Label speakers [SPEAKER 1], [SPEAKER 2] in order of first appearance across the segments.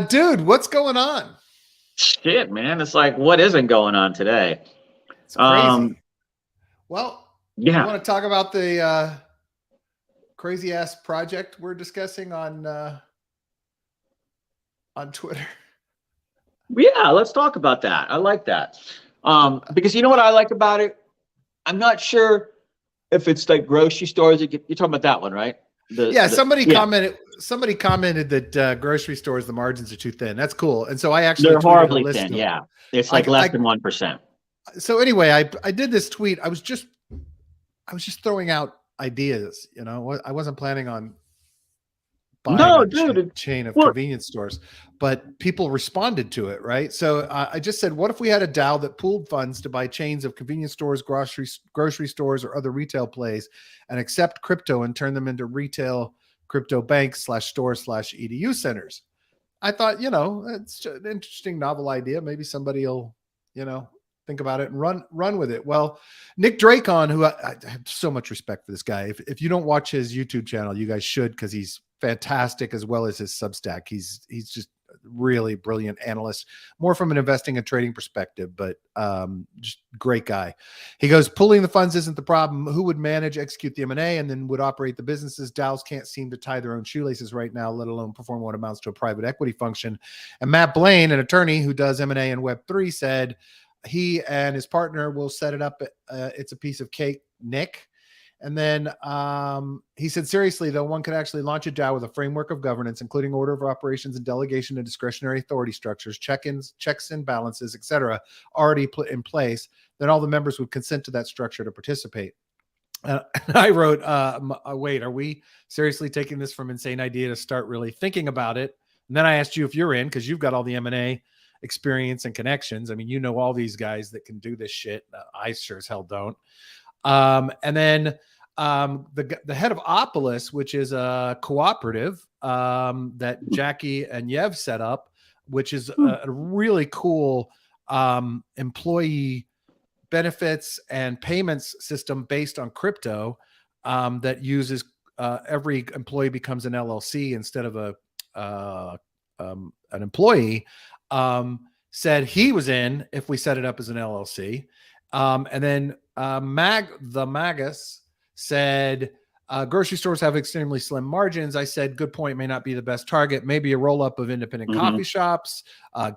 [SPEAKER 1] Dude, what's going on?
[SPEAKER 2] Shit, man. It's like, what isn't going on today?
[SPEAKER 1] It's crazy. Well, you
[SPEAKER 2] Yeah.
[SPEAKER 1] want to talk about the crazy ass project we're discussing on Twitter?
[SPEAKER 2] Yeah, let's talk about that. I like that. Because you know what I like about it? I'm not sure if it's like grocery stores. You're talking about that one, right?
[SPEAKER 1] Somebody commented that grocery stores, the margins are too thin. That's cool. And so I actually
[SPEAKER 2] They're
[SPEAKER 1] tweeted
[SPEAKER 2] horribly
[SPEAKER 1] a list
[SPEAKER 2] thin.
[SPEAKER 1] of,
[SPEAKER 2] Yeah. It's like less than 1%.
[SPEAKER 1] So anyway, I did this tweet. I was just throwing out ideas, you know. I wasn't planning on buying a chain of convenience stores, but people responded to it, right? So I just said, what if we had a DAO that pooled funds to buy chains of convenience stores, grocery stores, or other retail plays, and accept crypto and turn them into retail crypto banks /stores/edu centers? I thought, it's an interesting, novel idea. Maybe somebody will, think about it and run with it. Well, Nick Dracon, who I have so much respect for this guy. If you don't watch his YouTube channel, you guys should, because he's fantastic, as well as his Substack. He's just a really brilliant analyst, more from an investing and trading perspective, but just great guy. He goes, pooling the funds isn't the problem. Who would manage, execute the M&A, and then would operate the businesses? DAOs can't seem to tie their own shoelaces right now, let alone perform what amounts to a private equity function. And Matt Blaine, an attorney who does M&A and Web3, said he and his partner will set it up. It's a piece of cake, Nick. And then he said, seriously, though, one could actually launch a DAO with a framework of governance, including order of operations and delegation and discretionary authority structures, checks and balances, etc., already put in place. Then all the members would consent to that structure to participate. I wrote, wait, are we seriously taking this from insane idea to start really thinking about it? And then I asked you if you're in, because you've got all the M&A experience and connections. I mean, you know all these guys that can do this shit. I sure as hell don't. And then the head of Opolis, which is a cooperative that Jackie and Yev set up, which is a really cool employee benefits and payments system based on crypto that uses every employee becomes an LLC instead of an employee. Said he was in if we set it up as an LLC. And then the Magus said, grocery stores have extremely slim margins. I said, good point, may not be the best target. Maybe a roll-up of independent coffee shops,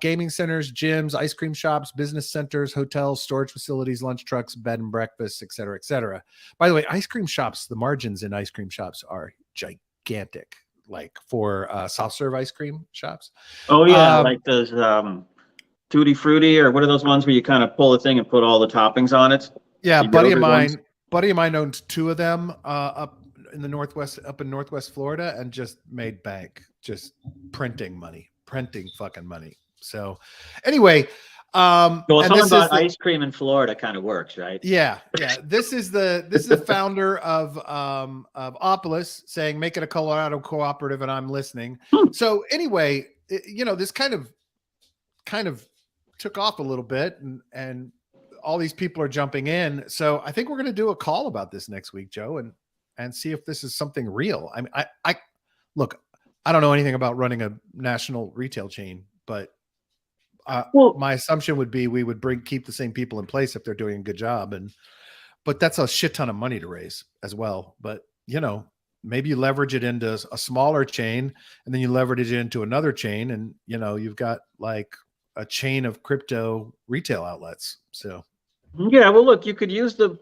[SPEAKER 1] gaming centers, gyms, ice cream shops, business centers, hotels, storage facilities, lunch trucks, bed and breakfast, et cetera, et cetera. By the way, ice cream shops, the margins in ice cream shops are gigantic, like for soft serve ice cream shops.
[SPEAKER 2] Oh, yeah, like those Tutti Frutti, or what are those ones where you kind of pull the thing and put all the toppings on it?
[SPEAKER 1] Yeah, buddy of mine owns two of them up in Northwest Florida, and just made bank, just printing fucking money. So anyway,
[SPEAKER 2] well, something about ice cream in Florida kind of works, right?
[SPEAKER 1] Yeah. This is the founder of Opolis saying, make it a Colorado cooperative, and I'm listening. So anyway, this kind of took off a little bit, and all these people are jumping in. So I think we're going to do a call about this next week, Joe, and see if this is something real. I mean, I look, I don't know anything about running a national retail chain, but my assumption would be we would keep the same people in place if they're doing a good job. But that's a shit ton of money to raise as well. But maybe you leverage it into a smaller chain, and then you leverage it into another chain, and you've got like a chain of crypto retail outlets. So
[SPEAKER 2] yeah, well, look, you could use the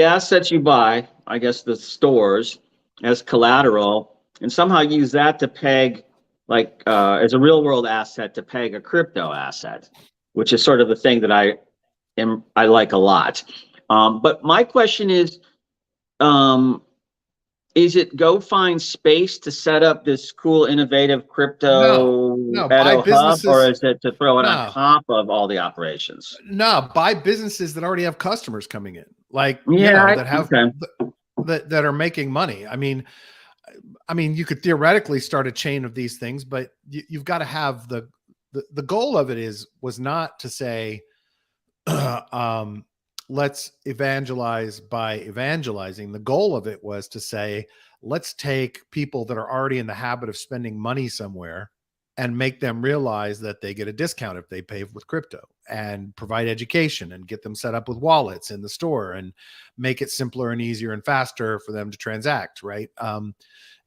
[SPEAKER 2] assets you buy, I guess the stores, as collateral, and somehow use that to peg, like as a real world asset, to peg a crypto asset, which is sort of the thing that I like a lot. But my question is it go find space to set up this cool, innovative crypto hub, or is it to throw it on top of all the operations?
[SPEAKER 1] No, buy businesses that already have customers coming in, like that are making money. I mean, you could theoretically start a chain of these things, but you've got to have the goal of it was not to say let's evangelize by evangelizing. The goal of it was to say, let's take people that are already in the habit of spending money somewhere and make them realize that they get a discount if they pay with crypto, and provide education and get them set up with wallets in the store and make it simpler and easier and faster for them to transact. Right.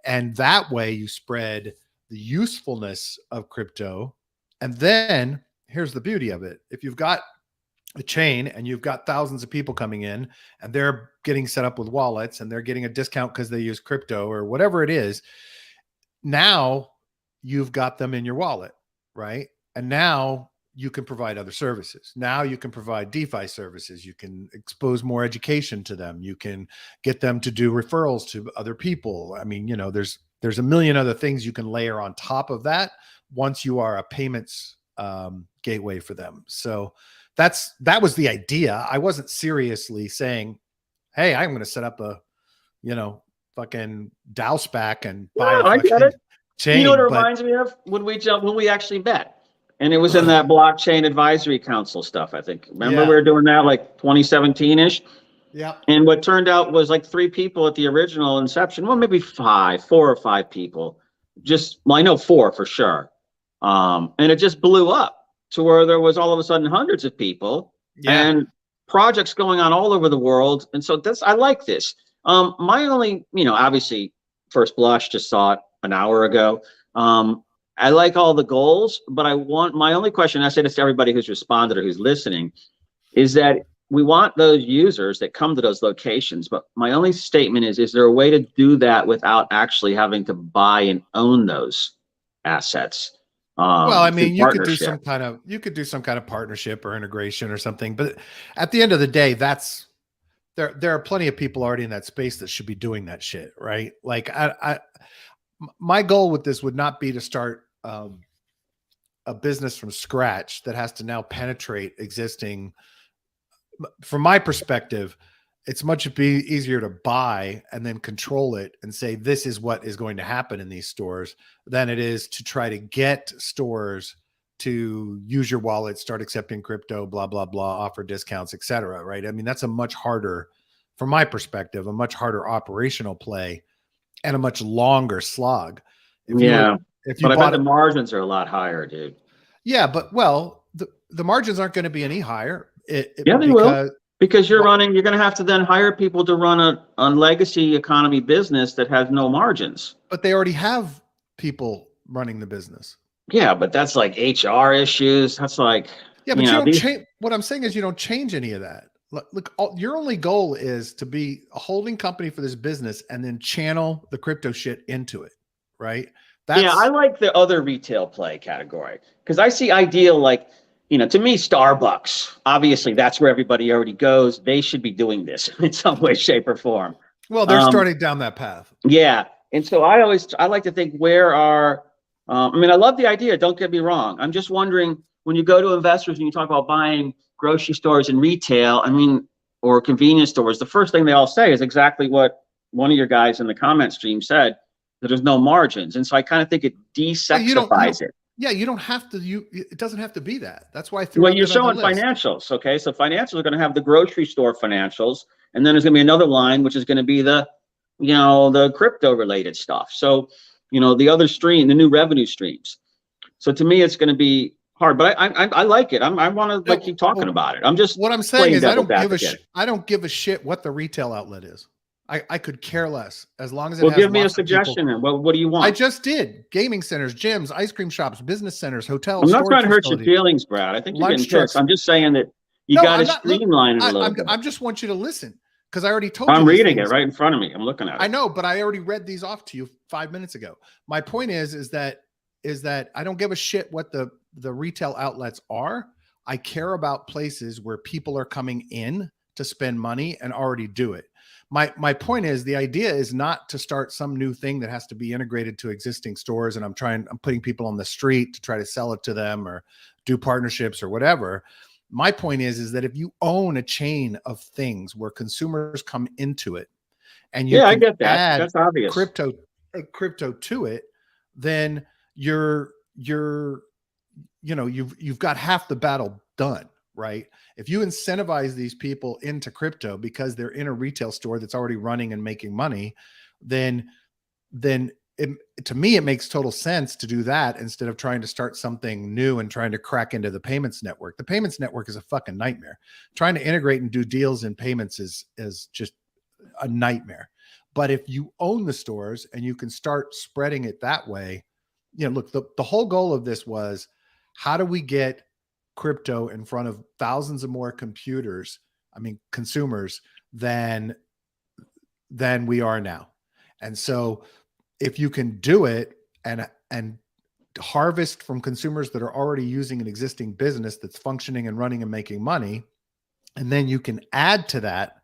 [SPEAKER 1] And that way you spread the usefulness of crypto. And then here's the beauty of it. If you've got a chain and you've got thousands of people coming in and they're getting set up with wallets and they're getting a discount because they use crypto or whatever it is, now you've got them in your wallet, right? And now you can provide other services. Now you can provide DeFi services. You can expose more education to them. You can get them to do referrals to other people. I mean, you know, there's a million other things you can layer on top of that once you are a payments gateway for them. So that was the idea. I wasn't seriously saying, hey, I'm going to set up a, fucking DAO SPAC and buy
[SPEAKER 2] I get it.
[SPEAKER 1] Chain.
[SPEAKER 2] You know what it reminds me of? When we actually bet. And it was in that blockchain advisory council stuff, I think. Remember we were doing that like 2017-ish?
[SPEAKER 1] Yeah.
[SPEAKER 2] And what turned out was like 3 people at the original inception. Well, maybe 4 or 5 people. I know 4 for sure. And it just blew up to where there was all of a sudden hundreds of people and projects going on all over the world. And so I like this. My only, obviously first blush, just saw it an hour ago. I like all the goals, but my only question, I say this to everybody who's responded or who's listening, is that we want those users that come to those locations. But my only statement is there a way to do that without actually having to buy and own those assets?
[SPEAKER 1] Well, I mean, you could do some kind of partnership or integration or something, but at the end of the day, there are plenty of people already in that space that should be doing that shit, right? Like my goal with this would not be to start a business from scratch that has to now penetrate existing. From my perspective, it's much easier to buy and then control it and say, this is what is going to happen in these stores than it is to try to get stores to use your wallet, start accepting crypto, blah, blah, blah, offer discounts, et cetera. Right. I mean, that's a much harder, from my perspective, a much harder operational play and a much longer slog.
[SPEAKER 2] But I bet the margins are a lot higher, dude.
[SPEAKER 1] Yeah, but the margins aren't going to be any higher.
[SPEAKER 2] They will. Because you're going to have to then hire people to run a legacy economy business that has no margins.
[SPEAKER 1] But they already have people running the business.
[SPEAKER 2] Yeah, but that's like HR issues. That's like,
[SPEAKER 1] but you don't change. What I'm saying is you don't change any of that. Look, your only goal is to be a holding company for this business and then channel the crypto shit into it, right?
[SPEAKER 2] I like the other retail play category because I see ideal like, to me, Starbucks, obviously that's where everybody already goes. They should be doing this in some way, shape, or form.
[SPEAKER 1] Well, they're starting down that path.
[SPEAKER 2] Yeah. And so I like to think I love the idea. Don't get me wrong. I'm just wondering when you go to investors and you talk about buying grocery stores and retail, or convenience stores, the first thing they all say is exactly what one of your guys in the comment stream said, that there's no margins. And so I kind of think it desexifies it.
[SPEAKER 1] Yeah, you don't have to. It doesn't have to be that. That's why I
[SPEAKER 2] threw. Well, you're showing financials, okay? So financials are going to have the grocery store financials, and then there's going to be another line which is going to be the, the crypto related stuff. So, the other stream, the new revenue streams. So to me, it's going to be hard, but I like it. I want to keep talking about it. I'm just
[SPEAKER 1] what I'm saying is I don't give a shit what the retail outlet is. I could care less as long as it has
[SPEAKER 2] give me a suggestion. Well, what do you want?
[SPEAKER 1] I just did. Gaming centers, gyms, ice cream shops, business centers, hotels.
[SPEAKER 2] I'm not trying to hurt your feelings, Brad. I think you're getting pissed. I'm just saying that you got to streamline it a little bit.
[SPEAKER 1] I just want you to listen because I already told you.
[SPEAKER 2] I'm reading it right in front of me. I'm looking at it.
[SPEAKER 1] I know, but I already read these off to you 5 minutes ago. My point is that I don't give a shit what the retail outlets are. I care about places where people are coming in to spend money and already do it. My point is the idea is not to start some new thing that has to be integrated to existing stores. And I'm putting people on the street to try to sell it to them or do partnerships or whatever. My point is that if you own a chain of things where consumers come into it and you
[SPEAKER 2] I get that. That's obvious.
[SPEAKER 1] Crypto to it, then you've got half the battle done. right? If you incentivize these people into crypto because they're in a retail store that's already running and making money, then to me, it makes total sense to do that instead of trying to start something new and trying to crack into the payments network. The payments network is a fucking nightmare. Trying to integrate and do deals in payments is just a nightmare. But if you own the stores and you can start spreading it that way, look, the whole goal of this was, how do we get crypto in front of thousands of more consumers than we are now? And so if you can do it and harvest from consumers that are already using an existing business that's functioning and running and making money, and then you can add to that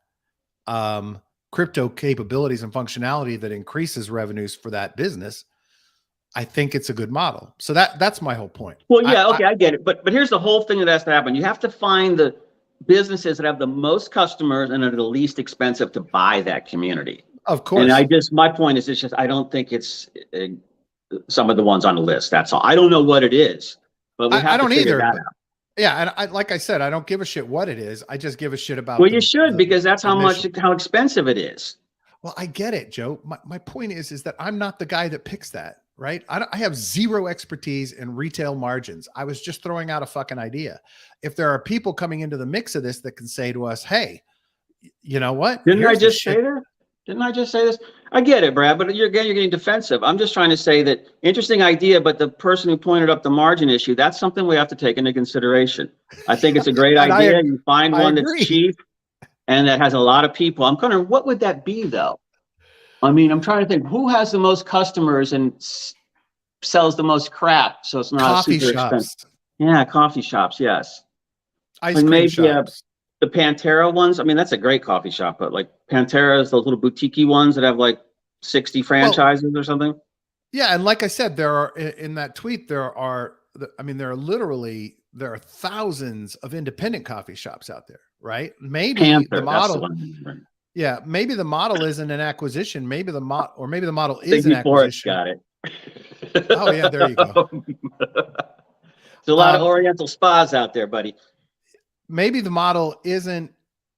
[SPEAKER 1] crypto capabilities and functionality that increases revenues for that business, I think it's a good model. So that's my whole point.
[SPEAKER 2] Well, yeah, okay, I get it. But here's the whole thing that has to happen. You have to find the businesses that have the most customers and are the least expensive to buy that community.
[SPEAKER 1] Of course.
[SPEAKER 2] And my point is, I don't think it's some of the ones on the list. That's all. I don't know what it is, but we have to figure that out.
[SPEAKER 1] Yeah, and like I said, I don't give a shit what it is. I just give a shit about.
[SPEAKER 2] Well, you should, because that's how expensive it is.
[SPEAKER 1] Well, I get it, Joe. My point is that I'm not the guy that picks that, right? I have zero expertise in retail margins. I was just throwing out a fucking idea. If there are people coming into the mix of this that can say to us, "Hey, you know what?
[SPEAKER 2] Didn't I just say that? Didn't I just say this?" I get it, Brad, but you're getting defensive. I'm just trying to say that interesting idea, but the person who pointed up the margin issue, that's something we have to take into consideration. I think it's a great idea. You find one that's cheap and that has a lot of people. I'm wondering, what would that be, though? I mean, I'm trying to think, who has the most customers and sells the most crap, so it's not
[SPEAKER 1] coffee
[SPEAKER 2] super
[SPEAKER 1] shops.
[SPEAKER 2] expensive. Yeah, coffee shops, yes.
[SPEAKER 1] Ice cream shops.
[SPEAKER 2] The Pantera ones, I mean, that's a great coffee shop, but like Pantera's, those little boutique ones that have like 60 franchises or something.
[SPEAKER 1] Yeah, and like I said, there are in that tweet, there are thousands of independent coffee shops out there, right? Maybe the model, yeah, maybe the model isn't an acquisition. Maybe the model is an acquisition.
[SPEAKER 2] Got it.
[SPEAKER 1] Oh yeah, there you go.
[SPEAKER 2] There's a lot of Oriental spas out there, buddy.
[SPEAKER 1] Maybe the model isn't.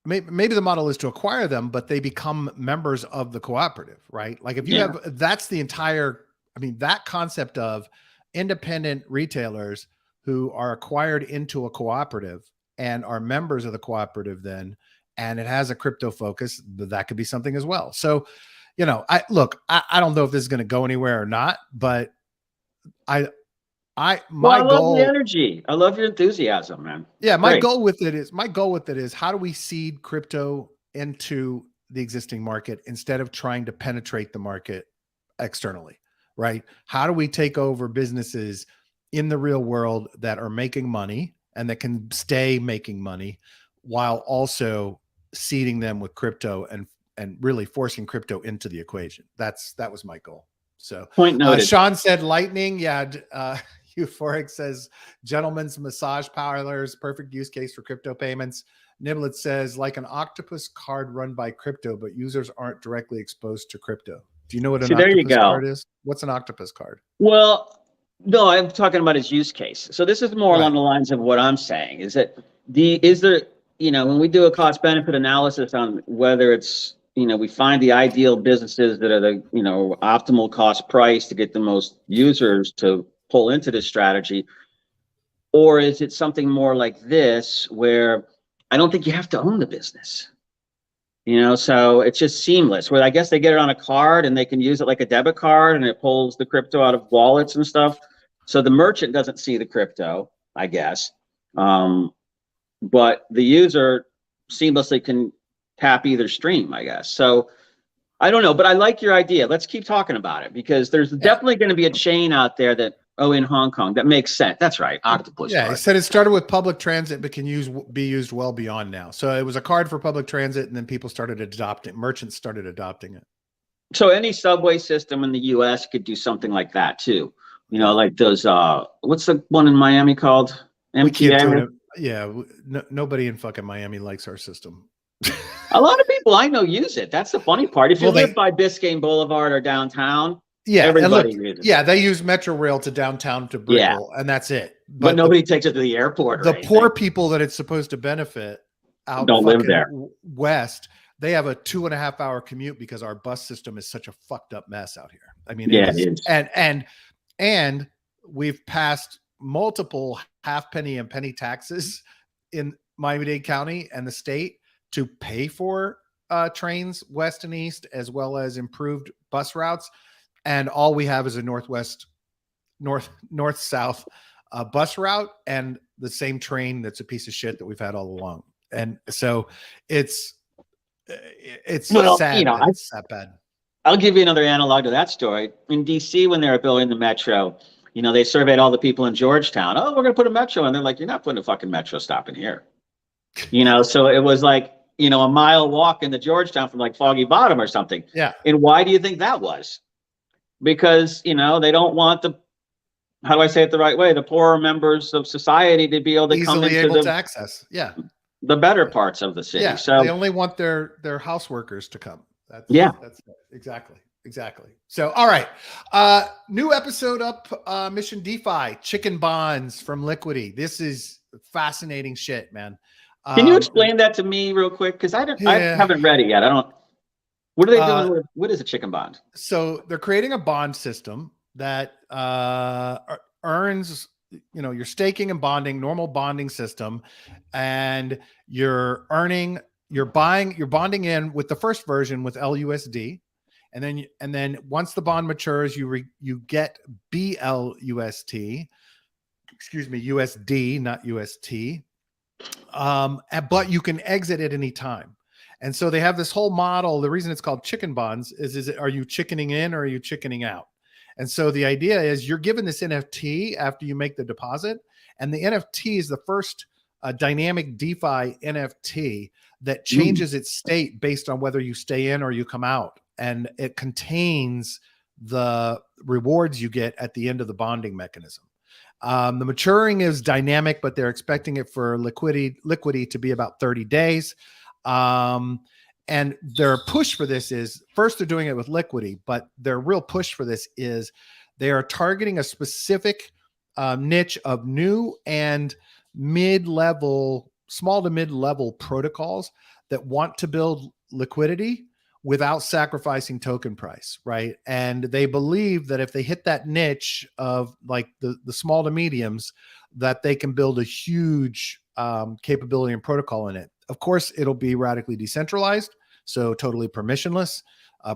[SPEAKER 1] Maybe the model is to acquire them, but they become members of the cooperative, right? Like if you have, that's the entire. I mean, that concept of independent retailers who are acquired into a cooperative and are members of the cooperative then, and it has a crypto focus, that could be something as well. So, I don't know if this is going to go anywhere or not, but I love
[SPEAKER 2] the energy. I love your enthusiasm, man.
[SPEAKER 1] Yeah. My goal with it is how do we seed crypto into the existing market instead of trying to penetrate the market externally, right? How do we take over businesses in the real world that are making money and that can stay making money while also seeding them with crypto and really forcing crypto into the equation? That was my goal. So
[SPEAKER 2] point noted.
[SPEAKER 1] Sean said lightning. Yeah. Euphoric says gentlemen's massage parlors, perfect use case for crypto payments. Niblet says like an octopus card run by crypto, but users aren't directly exposed to crypto. Do you know what an octopus card is? What's an octopus card?
[SPEAKER 2] Well, no, I'm talking about its use case. So this is more along the lines of what I'm saying is that when we do a cost benefit analysis on whether it's, we find the ideal businesses that are the, optimal cost price to get the most users to pull into this strategy, or is it something more like this where I don't think you have to own the business, so it's just seamless, where I guess they get it on a card and they can use it like a debit card and it pulls the crypto out of wallets and stuff. So the merchant doesn't see the crypto, I guess, but the user seamlessly can tap either stream, I guess. So I don't know, but I like your idea. Let's keep talking about it, because there's definitely going to be a chain out there that, in Hong Kong, that makes sense. That's right. Octopus.
[SPEAKER 1] Yeah, he said it started with public transit, but can be used well beyond now. So it was a card for public transit, and then people started adopting. Merchants started adopting it.
[SPEAKER 2] So any subway system in the U.S. could do something like that too. Like those. What's the one in Miami called? MTA.
[SPEAKER 1] Yeah, nobody in fucking Miami likes our system.
[SPEAKER 2] A lot of people I know use it. That's the funny part. If you live by Biscayne Boulevard or downtown, everybody uses it.
[SPEAKER 1] Yeah, they use Metro Rail to downtown to Brickell, and that's it.
[SPEAKER 2] but nobody takes it to the airport.
[SPEAKER 1] The poor people that it's supposed to benefit out
[SPEAKER 2] don't live there
[SPEAKER 1] west, they have a 2.5 hour commute because our bus system is such a fucked up mess out here. I mean,
[SPEAKER 2] it is.
[SPEAKER 1] And we've passed multiple half-penny and penny taxes in Miami-Dade County and the state to pay for trains west and east, as well as improved bus routes. And all we have is a north-south bus route and the same train that's a piece of shit that we've had all along. And so it's sad. You know, it's that bad.
[SPEAKER 2] I'll give you another analog to that story. In DC, when they were building the metro, you know, they surveyed all the people in Georgetown. Oh, we're going to put a metro. And they're like, you're not putting a fucking metro stop in here. You know, so it was like, you know, a mile walk into Georgetown from like Foggy Bottom or something.
[SPEAKER 1] Yeah.
[SPEAKER 2] And why do you think that was? Because, you know, they don't want the, how do I say it the right way? The poorer members of society to be able to come into
[SPEAKER 1] to access. Yeah.
[SPEAKER 2] The better parts of the city.
[SPEAKER 1] Yeah.
[SPEAKER 2] So
[SPEAKER 1] they only want their house workers to come. That's exactly. So, all right. New episode up, Mission DeFi, chicken bonds from Liquity. This is fascinating shit, man.
[SPEAKER 2] Can you explain that to me real quick? Because I haven't read it yet. What are they doing with, what is a chicken bond?
[SPEAKER 1] So they're creating a bond system that earns, you know, you're staking and bonding, normal bonding system, and you're bonding in with the first version with LUSD. And then once the bond matures, you get BLUST, USD, not UST. But you can exit at any time. And so they have this whole model. The reason it's called chicken bonds is are you chickening in or are you chickening out? And so the idea is you're given this NFT after you make the deposit, and the NFT is the first dynamic DeFi NFT that changes its state based on whether you stay in or you come out. And it contains the rewards you get at the end of the bonding mechanism. The maturing is dynamic, but they're expecting it for liquidity to be about 30 days. And their push for this is, first they're doing it with Liquity, but their real push for this is they are targeting a specific niche of new and mid-level, small to mid-level protocols that want to build liquidity without sacrificing token price, right? And they believe that if they hit that niche of like the small to mediums, that they can build a huge capability and protocol in it. Of course, it'll be radically decentralized, so totally permissionless.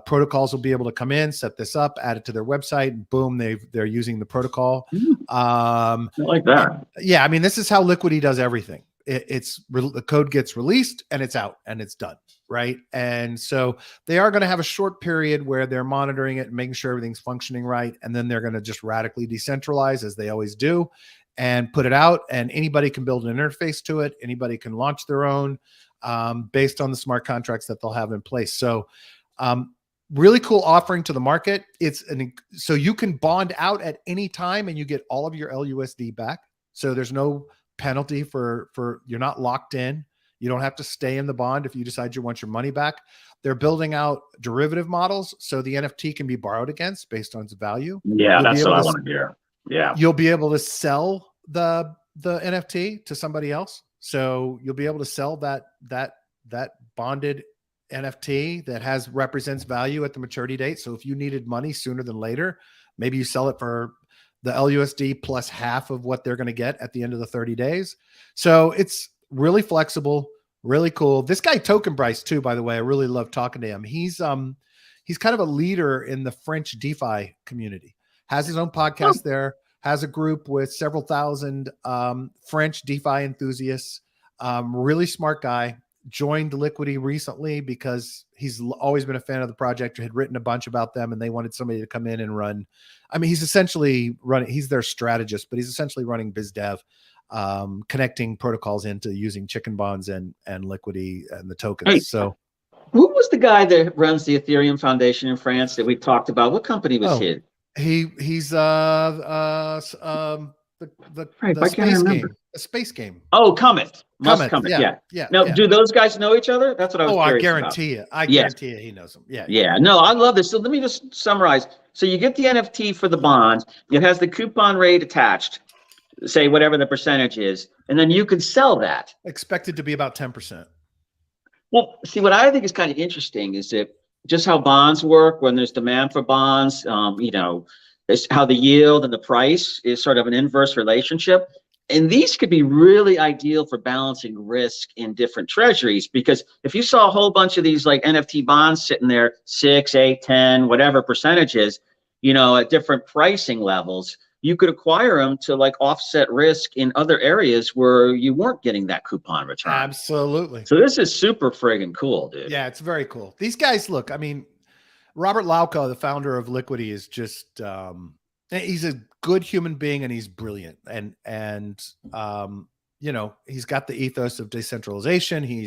[SPEAKER 1] Protocols will be able to come in, set this up, add it to their website, and boom, they're using the protocol.
[SPEAKER 2] I like that.
[SPEAKER 1] Yeah, I mean, this is how Liquity does everything. The code gets released and it's out and it's done, right? And so they are going to have a short period where they're monitoring it and making sure everything's functioning right, and then they're going to just radically decentralize, as they always do, and put it out, and anybody can build an interface to it. Anybody can launch their own based on the smart contracts that they'll have in place. So really cool offering to the market. So you can bond out at any time and you get all of your LUSD back. So there's no penalty for you're not locked in. You don't have to stay in the bond if you decide you want your money back. They're building out derivative models, so the NFT can be borrowed against based on its value.
[SPEAKER 2] Yeah, that's what I want to hear. Yeah,
[SPEAKER 1] you'll be able to sell the NFT to somebody else. So you'll be able to sell that bonded NFT that represents value at the maturity date. So if you needed money sooner than later, maybe you sell it for the LUSD plus half of what they're going to get at the end of the 30 days. So it's really flexible, really cool. This guy Token Bryce too, by the way, I really love talking to him. He's kind of a leader in the French DeFi community, has his own podcast there, has a group with several thousand French DeFi enthusiasts, really smart guy. Joined Liquity recently because he's always been a fan of the project, had written a bunch about them, and they wanted somebody to come in and run. I mean, he's essentially he's their strategist, but he's essentially running biz dev, connecting protocols into using chicken bonds and Liquity and the tokens.
[SPEAKER 2] Hey,
[SPEAKER 1] so
[SPEAKER 2] who was the guy that runs the Ethereum Foundation in France that we talked about? What company was he?
[SPEAKER 1] He's the space game. A space game.
[SPEAKER 2] Oh, Comet. Yeah. Now, do those guys know each other? That's what I was curious
[SPEAKER 1] I guarantee
[SPEAKER 2] about.
[SPEAKER 1] you. I guarantee you he knows them. Yeah.
[SPEAKER 2] Yeah. No, I love this. So let me just summarize. So you get the NFT for the bond. It has the coupon rate attached. say whatever the percentage is, and then you could sell that.
[SPEAKER 1] Expected to be about 10%.
[SPEAKER 2] Well, see, what I think is kind of interesting is that just how bonds work when there's demand for bonds, you know, it's how the yield and the price is sort of an inverse relationship. And these could be really ideal for balancing risk in different treasuries, because if you saw a whole bunch of these like NFT bonds sitting there, 6, 8, 10, whatever percentages, you know, at different pricing levels, you could acquire them to like offset risk in other areas where you weren't getting that coupon return.
[SPEAKER 1] Absolutely.
[SPEAKER 2] So this is super friggin' cool, dude.
[SPEAKER 1] Yeah, it's very cool. These guys, look, I mean, Robert Lauka, the founder of Liquity, is just he's a good human being and he's brilliant. And you know, he's got the ethos of decentralization.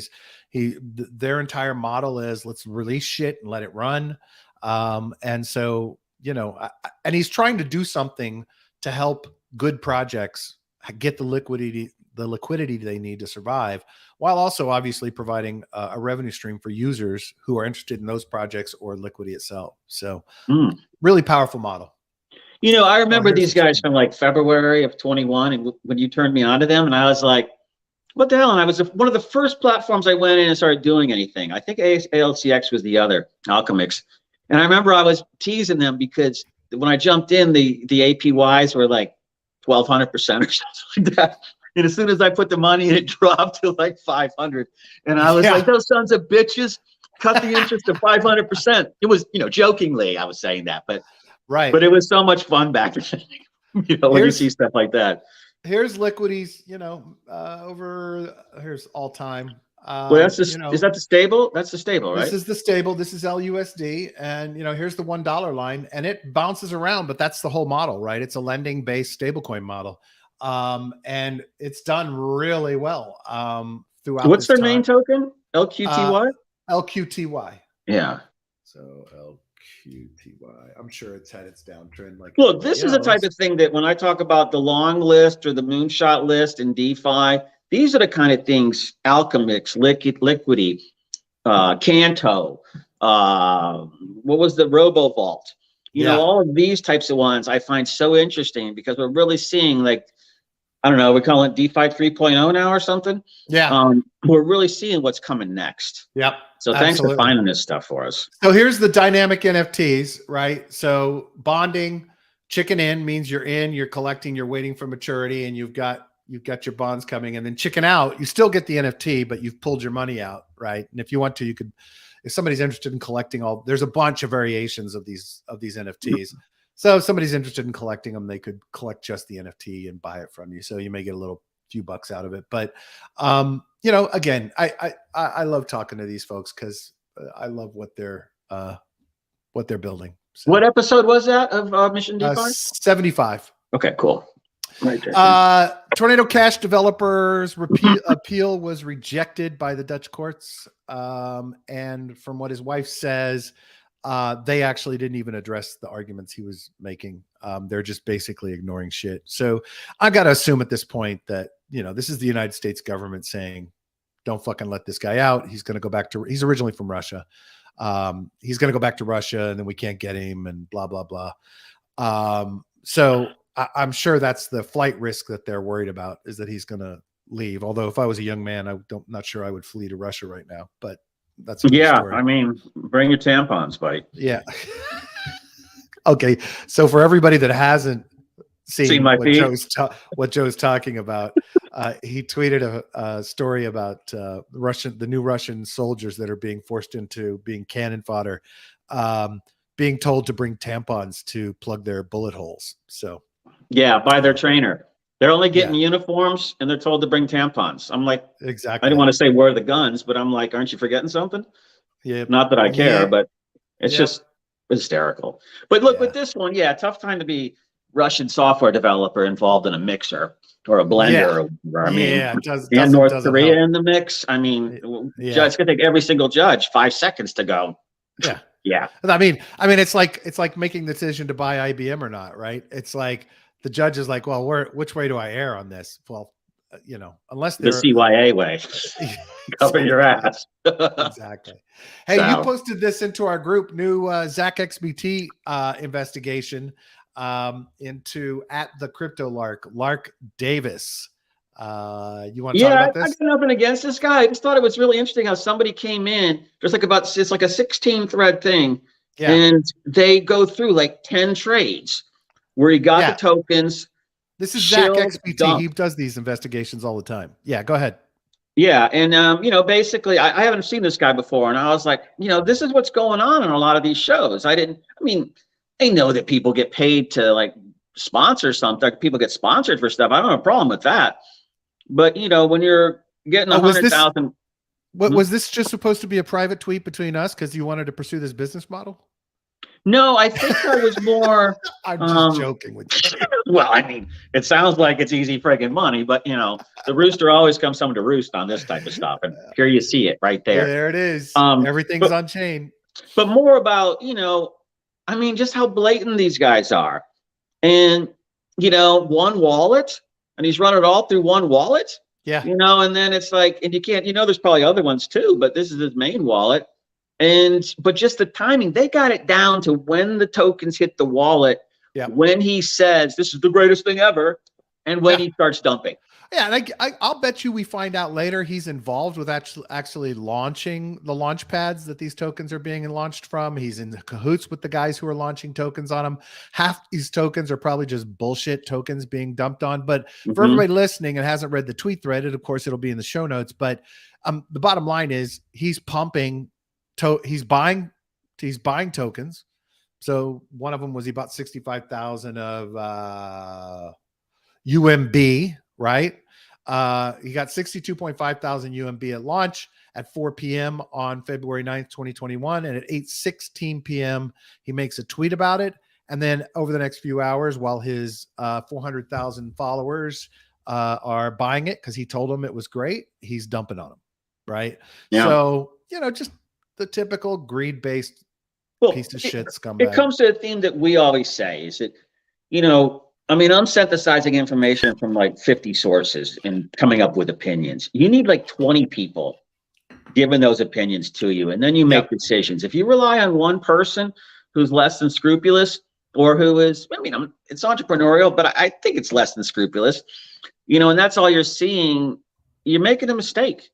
[SPEAKER 1] Their entire model is let's release shit and let it run. And so, you know, and he's trying to do something to help good projects get the liquidity they need to survive, while also obviously providing a revenue stream for users who are interested in those projects or Liquity itself. So really powerful model.
[SPEAKER 2] You know, I remember these guys from like February of 21, and when you turned me on to them, and I was like, what the hell? And I was one of the first platforms I went in and started doing anything. I think ALCX was the other, Alchemix. And I remember I was teasing them because when I jumped in, the APYs were like 1,200% or something like that. And as soon as I put the money in, it dropped to like 500. And I was like, those sons of bitches, cut the interest to 500%. It was, you know, jokingly, I was saying that, but but it was so much fun back then, you know, when you see stuff like that.
[SPEAKER 1] Here's Liquity's, you know, here's all time.
[SPEAKER 2] Well, that's just, is that the stable? That's the stable, right?
[SPEAKER 1] This is the stable. This is LUSD. And, you know, here's the $1 line, and it bounces around, but that's the whole model, right? It's a lending based stablecoin model. And it's done really well throughout.
[SPEAKER 2] What's their main token? LQTY?
[SPEAKER 1] LQTY.
[SPEAKER 2] Yeah.
[SPEAKER 1] So LQTY. I'm sure it's had its downtrend. Like,
[SPEAKER 2] look, this is the type of thing that when I talk about the long list or the moonshot list in DeFi, these are the kind of things Alchemix, Liquity, Canto, what was the RoboVault? You know, all of these types of ones I find so interesting because we're really seeing, like, I don't know, we call it DeFi 3.0 now or something.
[SPEAKER 1] Yeah.
[SPEAKER 2] We're really seeing what's coming next.
[SPEAKER 1] Yep.
[SPEAKER 2] So thanks for finding this stuff for us.
[SPEAKER 1] So here's the dynamic NFTs, right? So bonding, chicken in means you're collecting, you're waiting for maturity, and you've got your bonds coming. And then chicken out, you still get the NFT, but you've pulled your money out, right? And if you want to, you could, if somebody's interested in collecting there's a bunch of variations of these NFTs. So if somebody's interested in collecting them, they could collect just the NFT and buy it from you. So you may get a few bucks out of it. But you know, again, I love talking to these folks because I love what they're building. So,
[SPEAKER 2] what episode was that of Mission DeFi?
[SPEAKER 1] 75.
[SPEAKER 2] Okay, cool. Right.
[SPEAKER 1] Tornado Cash developers appeal was rejected by the Dutch courts. And from what his wife says, they actually didn't even address the arguments he was making. They're just basically ignoring shit. So I got to assume at this point that, you know, this is the United States government saying, don't fucking let this guy out. He's going to go back to, he's originally from Russia. He's going to go back to Russia and then we can't get him and blah, blah, blah. So I'm sure that's the flight risk that they're worried about, is that he's going to leave. Although if I was a young man, not sure I would flee to Russia right now, but that's story. I mean,
[SPEAKER 2] bring your tampons, buddy.
[SPEAKER 1] Yeah. Okay. So for everybody that hasn't seen what Joe's talking about, he tweeted a story about the new Russian soldiers that are being forced into being cannon fodder, being told to bring tampons to plug their bullet holes. So
[SPEAKER 2] yeah, by their trainer. They're only getting uniforms and they're told to bring tampons. I'm like,
[SPEAKER 1] exactly.
[SPEAKER 2] I didn't want to say where are the guns, but I'm like, aren't you forgetting something?
[SPEAKER 1] Yeah.
[SPEAKER 2] Not that I care, but it's just hysterical. But look, with this one, tough time to be Russian software developer involved in a mixer or a blender. I mean, North Korea help in the mix. I mean, it's gonna take every single judge 5 seconds to go.
[SPEAKER 1] Yeah.
[SPEAKER 2] Yeah.
[SPEAKER 1] I mean, it's like making the decision to buy IBM or not, right? It's like the judge is like, well, which way do I err on this? Well, you know, unless
[SPEAKER 2] the CYA way, cover your ass.
[SPEAKER 1] Exactly. Hey, you posted this into our group, new Zach XBT investigation. into at the Crypto Lark Davis. You want to
[SPEAKER 2] Yeah,
[SPEAKER 1] talk about
[SPEAKER 2] I
[SPEAKER 1] this?
[SPEAKER 2] got nothing against this guy. I just thought it was really interesting how somebody came in. There's like it's like a 16 thread thing,
[SPEAKER 1] Yeah.
[SPEAKER 2] and they go through like 10 trades where he got the tokens.
[SPEAKER 1] This is Zach
[SPEAKER 2] shilled,
[SPEAKER 1] XBT.
[SPEAKER 2] dumped.
[SPEAKER 1] He does these investigations all the time. Yeah, go ahead.
[SPEAKER 2] Yeah, and basically, I haven't seen this guy before, and I was like, this is what's going on in a lot of these shows. I know that people get paid to like sponsor something. People get sponsored for stuff. I don't have a problem with that. But when you're getting 100,000,
[SPEAKER 1] was this just supposed to be a private tweet between us because you wanted to pursue this business model?
[SPEAKER 2] No, I think I was more.
[SPEAKER 1] I'm just joking with you.
[SPEAKER 2] Well, it sounds like it's easy friggin' money, but the rooster always comes home to roost on this type of stuff, and here you see it right there.
[SPEAKER 1] There it is. Everything's on chain.
[SPEAKER 2] But more about just how blatant these guys are, and one wallet, and he's running it all through one wallet.
[SPEAKER 1] Yeah.
[SPEAKER 2] And then it's like, and you can't. There's probably other ones too, but this is his main wallet. But just the timing, they got it down to when the tokens hit the wallet, when he says this is the greatest thing ever, and when he starts dumping.
[SPEAKER 1] Yeah, and I'll bet you we find out later he's involved with actually launching the launch pads that these tokens are being launched from. He's in the cahoots with the guys who are launching tokens on them. Half these tokens are probably just bullshit tokens being dumped on. But for everybody listening and hasn't read the tweet thread, of course it'll be in the show notes. But the bottom line is he's pumping. He's buying tokens. So one of them was he bought 65,000 of UMB, right? He got 62.5 thousand UMB at launch at 4 p.m. on February 9th, 2021. And at 8:16 p.m., he makes a tweet about it. And then over the next few hours, while his 400,000 followers are buying it because he told them it was great, he's dumping on them, right? Yeah. So, just the typical greed-based piece of shit scumbag.
[SPEAKER 2] It comes to a theme that we always say is that, I'm synthesizing information from like 50 sources and coming up with opinions. You need like 20 people giving those opinions to you, and then you make decisions. If you rely on one person who's less than scrupulous or who is, it's entrepreneurial, but I think it's less than scrupulous, and that's all you're seeing, you're making a mistake.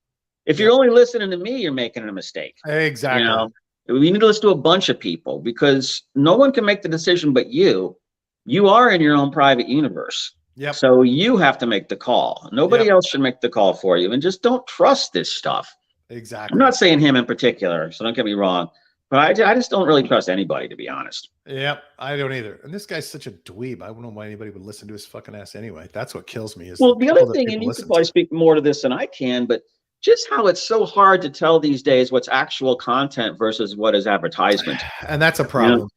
[SPEAKER 2] If you're only listening to me, you're making a mistake.
[SPEAKER 1] Exactly.
[SPEAKER 2] We need to listen to a bunch of people because no one can make the decision but you. You are in your own private universe. Yep. So you have to make the call. Nobody else should make the call for you. And just don't trust this stuff.
[SPEAKER 1] Exactly.
[SPEAKER 2] I'm not saying him in particular, so don't get me wrong. But I just don't really trust anybody, to be honest.
[SPEAKER 1] Yep, I don't either. And this guy's such a dweeb. I don't know why anybody would listen to his fucking ass anyway. That's what kills me. Is
[SPEAKER 2] the other thing, and you could probably speak more to this than I can, but just how it's so hard to tell these days what's actual content versus what is advertisement.
[SPEAKER 1] And that's a problem.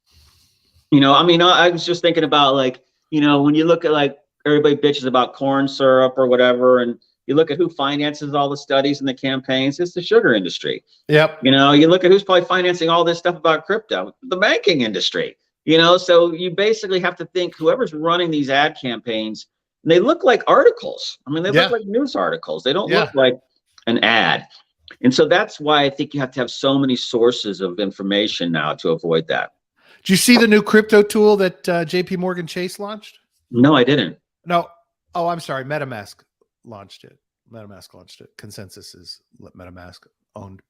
[SPEAKER 2] I was just thinking about when you look at like everybody bitches about corn syrup or whatever, and you look at who finances all the studies and the campaigns, it's the sugar industry. Yep. You look at who's probably financing all this stuff about crypto, the banking industry. So you basically have to think whoever's running these ad campaigns, they look like articles. They look like news articles. They don't look like an ad. And so that's why I think you have to have so many sources of information now to avoid that.
[SPEAKER 1] Did you see the new crypto tool that JP Morgan Chase launched?
[SPEAKER 2] No, I didn't.
[SPEAKER 1] No. Oh, I'm sorry. Metamask launched it. Consensus is Metamask owned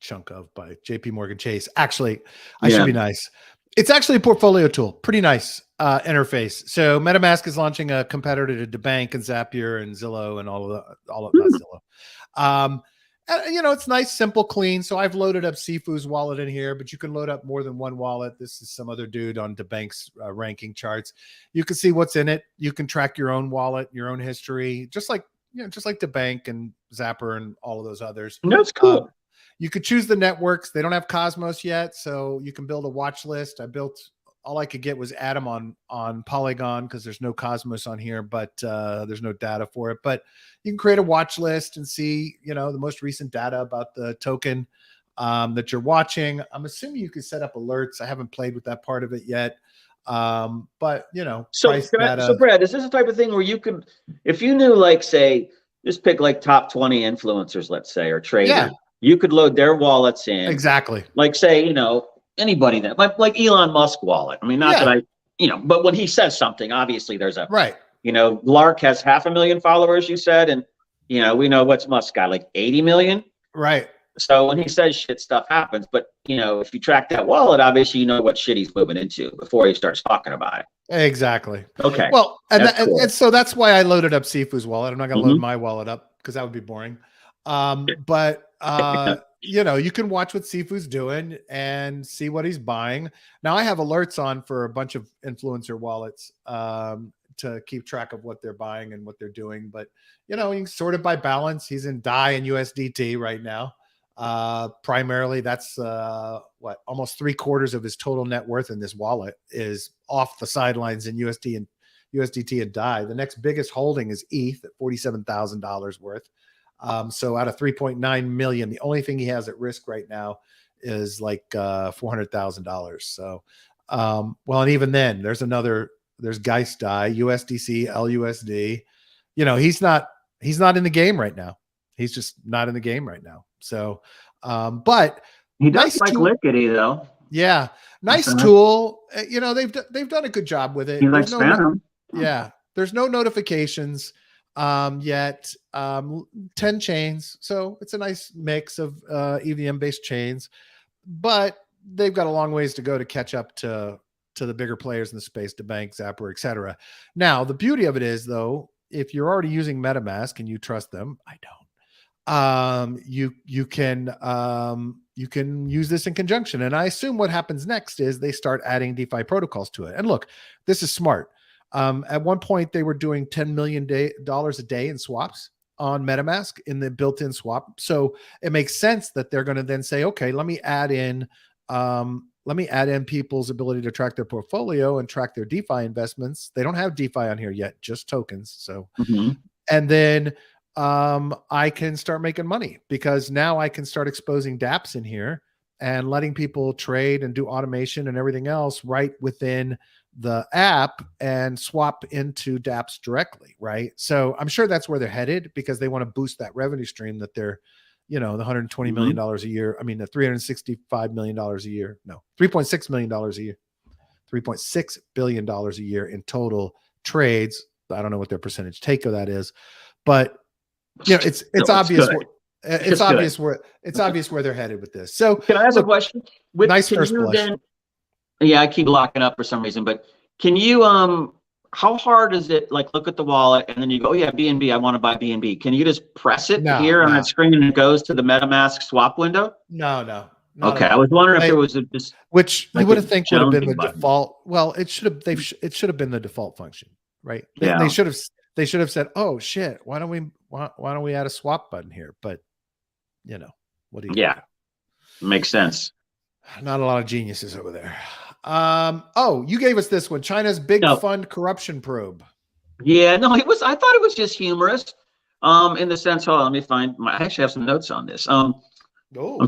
[SPEAKER 1] chunk of by JP Morgan Chase. Actually, I should be nice. It's actually a portfolio tool. Pretty nice interface. So Metamask is launching a competitor to DeBank and Zapier and Zillow and all of not Zillow. And, it's nice, simple, clean. So I've loaded up Sifu's wallet in here, but you can load up more than one wallet. This is some other dude on DeBank's ranking charts. You can see what's in it. You can track your own wallet, your own history, just like DeBank and Zapper and all of those others.
[SPEAKER 2] That's cool.
[SPEAKER 1] You could choose the networks. They don't have Cosmos yet, so you can build a watch list. All I could get was Atom on Polygon because there's no Cosmos on here, but there's no data for it. But you can create a watch list and see, the most recent data about the token that you're watching. I'm assuming you could set up alerts. I haven't played with that part of it yet. But
[SPEAKER 2] so Brad, is this the type of thing where you could, if you knew, like, say, just pick like top 20 influencers, let's say, or traders, you could load their wallets in.
[SPEAKER 1] Exactly.
[SPEAKER 2] Like, say, anybody that like Elon Musk wallet. That you know, but when he says something, obviously there's a,
[SPEAKER 1] right.
[SPEAKER 2] You know, Lark has 500,000 followers, you said, and you know, we know what's Musk got, like 80 million.
[SPEAKER 1] Right.
[SPEAKER 2] So when he says shit, stuff happens. But you know, if you track that wallet, obviously you know what shit he's moving into before he starts talking about it.
[SPEAKER 1] Exactly.
[SPEAKER 2] Okay.
[SPEAKER 1] Well, and
[SPEAKER 2] cool.
[SPEAKER 1] and so that's why I loaded up Sifu's wallet. I'm not going to load my wallet up because that would be boring. But you know, you can watch what Sifu's doing and see what he's buying. Now I have alerts on for a bunch of influencer wallets to keep track of what they're buying and what they're doing. But you know, you can sort it by balance. He's in DAI and USDT right now. Primarily that's what, almost 3/4 of his total net worth in this wallet is off the sidelines in USDT and DAI. The next biggest holding is ETH at $47,000 worth. So out of 3.9 million, the only thing he has at risk right now is like $400,000. So well, and even then there's Geist DAI, USDC, LUSD. You know, he's not in the game right now. He's just not in the game right now. So, but
[SPEAKER 2] he does like Liquity though.
[SPEAKER 1] Yeah, nice tool. You know, they've done a good job with it.
[SPEAKER 2] He likes Phantom.
[SPEAKER 1] Yeah, there's no notifications yet. 10 chains, so it's a nice mix of EVM based chains, but they've got a long ways to go to catch up to the bigger players in the space, to banks, Zapper, etc. Now, the beauty of it is, though, if you're already using MetaMask and you trust them, I don't. You can use this in conjunction. And I assume what happens next is they start adding DeFi protocols to it. And look, this is smart. At one point, they were doing $10 million a day in swaps on MetaMask in the built-in swap. So it makes sense that they're going to then say, okay, let me add in people's ability to track their portfolio and track their DeFi investments. They don't have DeFi on here yet, just tokens. So, and then I can start making money because now I can start exposing dApps in here and letting people trade and do automation and everything else right within the app and swap into dApps directly. Right. So I'm sure that's where they're headed because they want to boost that revenue stream that they're, you know, the $120 million a year. I mean, the $365 million a year. No, $3.6 million a year, $3.6 billion a year in total trades. I don't know what their percentage take of that is, but you know, it's obvious. It's obvious where they're headed with this. So
[SPEAKER 2] can I ask a question?
[SPEAKER 1] Nice first blush.
[SPEAKER 2] Yeah, I keep locking up for some reason, but can you, how hard is it? Like, look at the wallet and then you go, oh yeah, BNB, I want to buy BNB. Can you just press it on that screen and it goes to the MetaMask swap window?
[SPEAKER 1] No.
[SPEAKER 2] Okay, I was wondering if there was just
[SPEAKER 1] which you would have think would have been the default. Well, it should have been the default function, right? They should have said, oh shit, why don't we add a swap button here? But you know, what do you?
[SPEAKER 2] Yeah, makes sense.
[SPEAKER 1] Not a lot of geniuses over there. Oh, you gave us this one. China's big fund corruption probe.
[SPEAKER 2] Yeah, no, I thought it was just humorous. In the sense, hold on, let me find I actually have some notes on this. I'm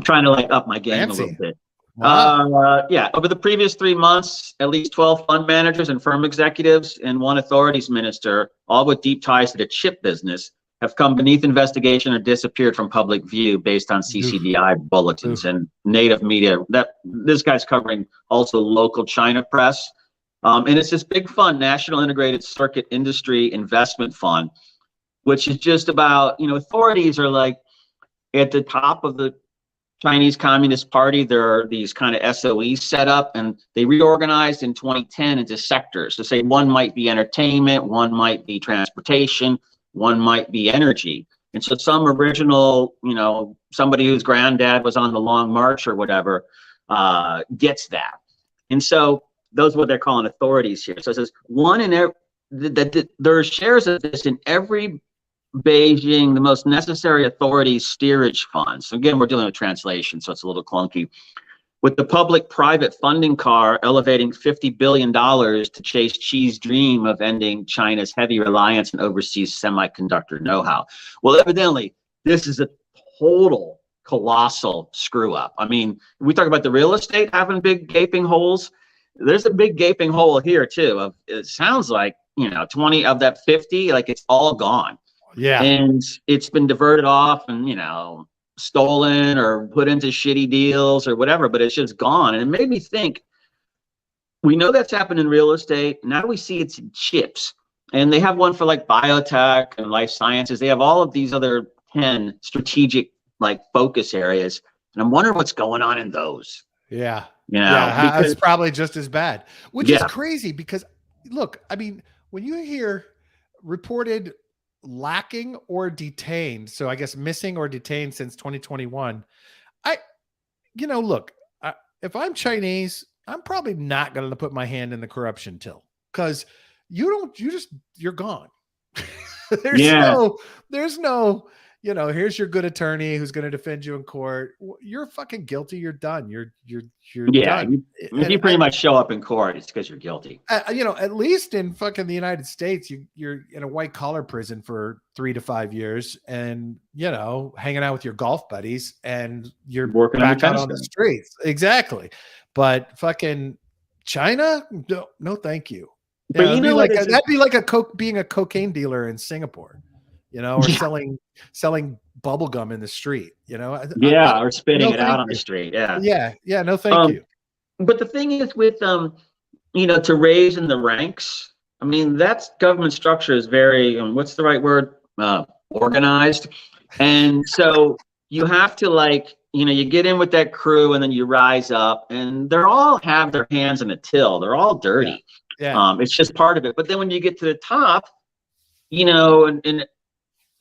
[SPEAKER 2] trying to like up my game a little bit. Wow. Yeah, over the previous 3 months, at least 12 fund managers and firm executives and one authorities minister, all with deep ties to the chip business, have come beneath investigation or disappeared from public view based on CCDI bulletins and native media. That this guy's covering also local China press. And it's this big fund, National Integrated Circuit Industry Investment Fund, which is just about, you know, authorities are like at the top of the Chinese Communist Party. There are these kind of SOEs set up and they reorganized in 2010 into sectors. So say one might be entertainment, one might be transportation, one might be energy. And so some original, you know, somebody whose granddad was on the Long March or whatever gets that. And so those are what they're calling authorities here. So it says one in every, there are shares of this in every Beijing, the most necessary authorities steerage funds. Again, we're dealing with translation, so it's a little clunky. With the public-private funding car elevating $50 billion to chase Xi's dream of ending China's heavy reliance on overseas semiconductor know-how. Well, evidently, this is a total colossal screw-up. I mean, we talk about the real estate having big gaping holes. There's a big gaping hole here, too. It sounds like, you know, 20 of that 50, like it's all gone.
[SPEAKER 1] Yeah.
[SPEAKER 2] And it's been diverted off and, you know, stolen or put into shitty deals or whatever, but it's just gone. And it made me think, we know that's happened in real estate. Now we see it's in chips. And they have one for like biotech and life sciences. They have all of these other 10 strategic like focus areas. And I'm wondering what's going on in those.
[SPEAKER 1] Yeah.
[SPEAKER 2] You know,
[SPEAKER 1] yeah, it's probably just as bad, which
[SPEAKER 2] yeah.
[SPEAKER 1] is crazy because look, I mean, when you hear reported lacking or detained, so I guess missing or detained since 2021, look, if I'm Chinese, I'm probably not going to put my hand in the corruption till, because you're gone. there's no, here's your good attorney who's going to defend you in court. You're fucking guilty. You're done. You're done.
[SPEAKER 2] If you pretty much show up in court, it's because you're guilty.
[SPEAKER 1] At least in fucking the United States, you're in a white collar prison for 3 to 5 years, and hanging out with your golf buddies, and you're
[SPEAKER 2] working
[SPEAKER 1] back out on the streets. Exactly. But fucking China, no, thank you.
[SPEAKER 2] But
[SPEAKER 1] that'd be like being a cocaine dealer in Singapore, or selling bubble gum in the street,
[SPEAKER 2] or spitting it out on the street.
[SPEAKER 1] Yeah. No, thank you.
[SPEAKER 2] But the thing is with, to raise in the ranks, I mean, that's government structure is very, what's the right word? Organized. And so you have to you get in with that crew and then you rise up, and they're all have their hands in a till. They're all dirty.
[SPEAKER 1] Yeah.
[SPEAKER 2] It's just part of it. But then when you get to the top, and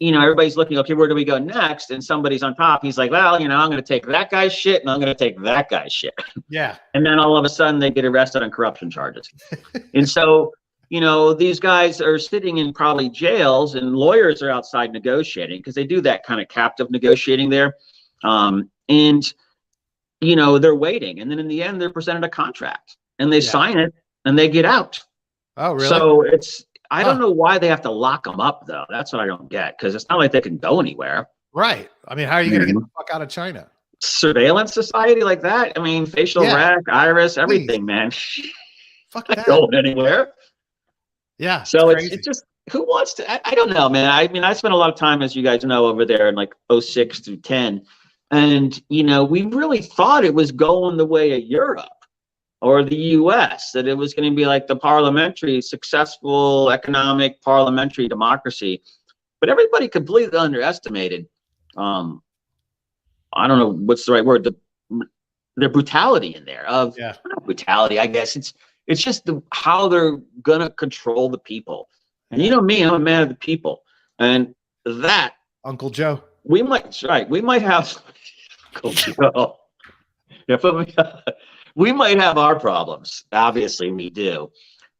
[SPEAKER 2] everybody's looking, okay, where do we go next? And somebody's on top. He's like, well, I'm going to take that guy's shit and I'm going to take that guy's shit.
[SPEAKER 1] Yeah.
[SPEAKER 2] And then all of a sudden they get arrested on corruption charges. And so, these guys are sitting in probably jails, and lawyers are outside negotiating, because they do that kind of captive negotiating there. And they're waiting. And then in the end, they're presented a contract and they sign it and they get out.
[SPEAKER 1] Oh, really?
[SPEAKER 2] So I don't know why they have to lock them up, though. That's what I don't get, because it's not like they can go anywhere.
[SPEAKER 1] Right. I mean, how are you going to get the fuck out of China?
[SPEAKER 2] Surveillance society like that? I mean, facial rec, iris, everything, man.
[SPEAKER 1] Fuck
[SPEAKER 2] that. Not going anywhere.
[SPEAKER 1] Yeah.
[SPEAKER 2] So it's just, who wants to? I don't know, man. I mean, I spent a lot of time, as you guys know, over there in like 06 through 10. And, we really thought it was going the way of Europe or the US, that it was going to be like the successful economic parliamentary democracy. But everybody completely underestimated, I don't know what's the right word, the brutality in there of not brutality, I guess. It's just how they're going to control the people. And me, I'm a man of the people. And that,
[SPEAKER 1] Uncle Joe,
[SPEAKER 2] we might have Uncle Joe. We might have our problems. Obviously, we do.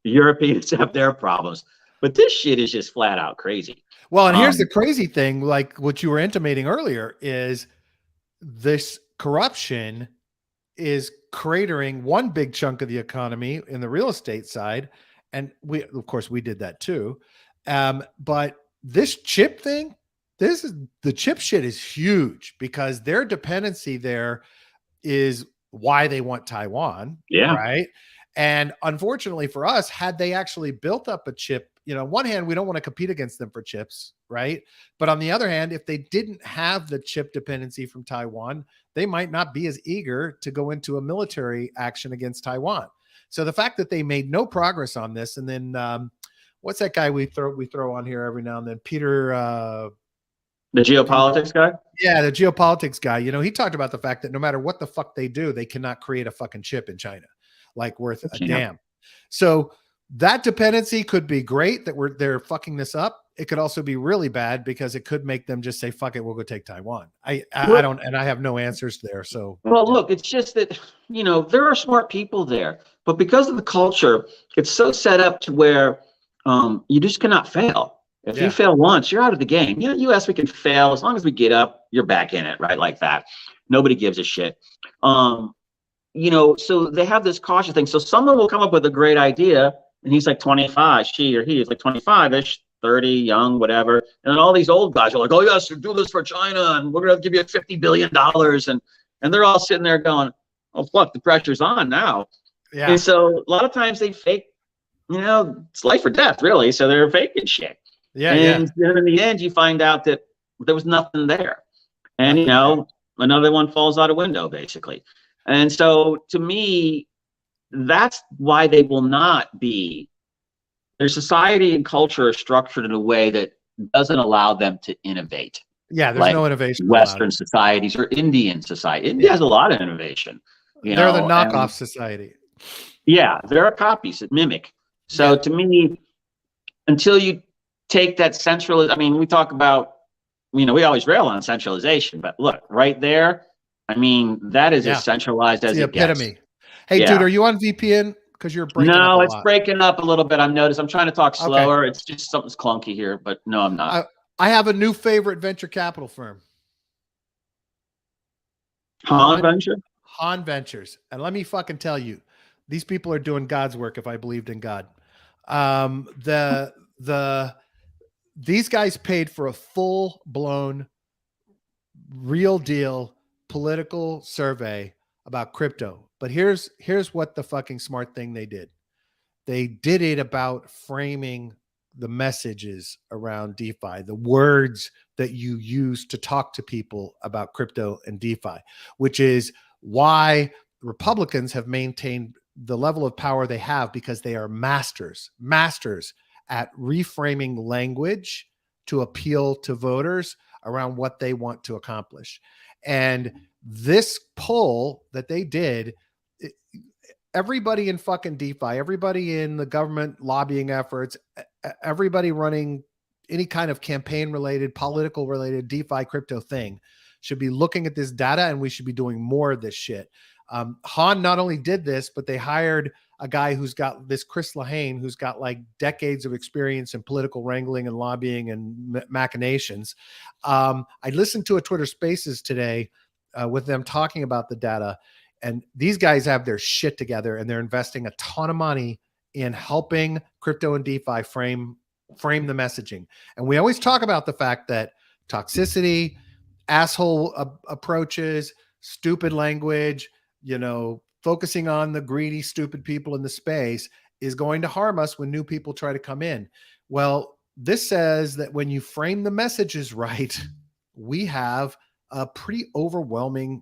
[SPEAKER 2] The Europeans have their problems. But this shit is just flat out crazy.
[SPEAKER 1] Well, and here's the crazy thing, like what you were intimating earlier, is this corruption is cratering one big chunk of the economy in the real estate side. And of course, we did that too. But this chip thing, the chip shit is huge, because their dependency there is why they want Taiwan.
[SPEAKER 2] Yeah.
[SPEAKER 1] Right. And unfortunately for us, had they actually built up a chip, on one hand, we don't want to compete against them for chips. Right. But on the other hand, if they didn't have the chip dependency from Taiwan, they might not be as eager to go into a military action against Taiwan. So the fact that they made no progress on this, and then what's that guy we throw on here every now and then? Peter,
[SPEAKER 2] the geopolitics guy?
[SPEAKER 1] Yeah, the geopolitics guy. He talked about the fact that no matter what the fuck they do, they cannot create a fucking chip in China, like worth a damn. So that dependency could be great, that they're fucking this up. It could also be really bad, because it could make them just say, fuck it, we'll go take Taiwan. I don't, and I have no answers there. So,
[SPEAKER 2] well, look, it's just that, there are smart people there, but because of the culture, it's so set up to where you just cannot fail. If you fail once, you're out of the game. US, we can fail. As long as we get up, you're back in it, right? Like that. Nobody gives a shit. So they have this cautious thing. So someone will come up with a great idea, and he's like 25, she or he is like 25-ish, 30, young, whatever. And then all these old guys are like, oh, yes, do this for China, and we're going to give you $50 billion. And they're all sitting there going, oh, fuck, the pressure's on now. Yeah. And so a lot of times they fake, it's life or death, really. So they're faking shit.
[SPEAKER 1] Yeah.
[SPEAKER 2] And then in the end, you find out that there was nothing there. And, another one falls out a window, basically. And so to me, that's why they will not be. Their society and culture are structured in a way that doesn't allow them to innovate.
[SPEAKER 1] Yeah, there's
[SPEAKER 2] like
[SPEAKER 1] no innovation
[SPEAKER 2] Western
[SPEAKER 1] allowed.
[SPEAKER 2] societies or Indian society. India has a lot of innovation.
[SPEAKER 1] They're the knockoff society.
[SPEAKER 2] Yeah, there are copies that mimic. So to me, until you take that central, I mean, we talk about, we always rail on centralization, but look, right there, I mean, that is as centralized as it gets.
[SPEAKER 1] Epitome. Hey, dude, are you on VPN? Because you're breaking up a lot.
[SPEAKER 2] No, it's breaking up a little bit. I've noticed. I'm trying to talk slower. It's just something's clunky here, but no, I'm not.
[SPEAKER 1] I have a new favorite venture capital firm.
[SPEAKER 2] Han
[SPEAKER 1] Ventures. And let me fucking tell you, these people are doing God's work if I believed in God. These guys paid for a full-blown, real deal political survey about crypto. But here's what the fucking smart thing they did. They did it about framing the messages around DeFi, the words that you use to talk to people about crypto and DeFi, which is why Republicans have maintained the level of power they have, because they are masters at reframing language to appeal to voters around what they want to accomplish. And this poll that they did, everybody in fucking DeFi, everybody in the government lobbying efforts, everybody running any kind of campaign related, political related DeFi crypto thing should be looking at this data, and we should be doing more of this shit. Han not only did this, but they hired a guy who's got this Chris Lahane, who's got like decades of experience in political wrangling and lobbying and machinations. I listened to a Twitter Spaces today with them talking about the data, and these guys have their shit together, and they're investing a ton of money in helping crypto and DeFi frame the messaging. And we always talk about the fact that toxicity, asshole approaches, stupid language, focusing on the greedy, stupid people in the space is going to harm us when new people try to come in. Well, this says that when you frame the messages right, we have a pretty overwhelming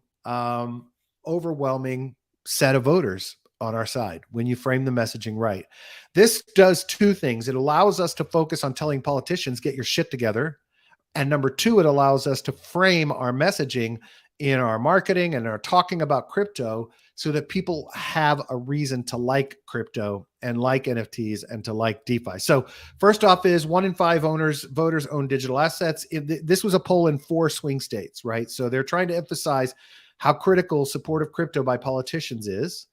[SPEAKER 1] set of voters on our side when you frame the messaging right. This does two things. It allows us to focus on telling politicians, get your shit together. And number two, it allows us to frame our messaging in our marketing and our talking about crypto so that people have a reason to like crypto and like NFTs and to like DeFi. So first off is 1 in 5 voters own digital assets. This was a poll in 4 swing states, right? So they're trying to emphasize how critical support of crypto by politicians is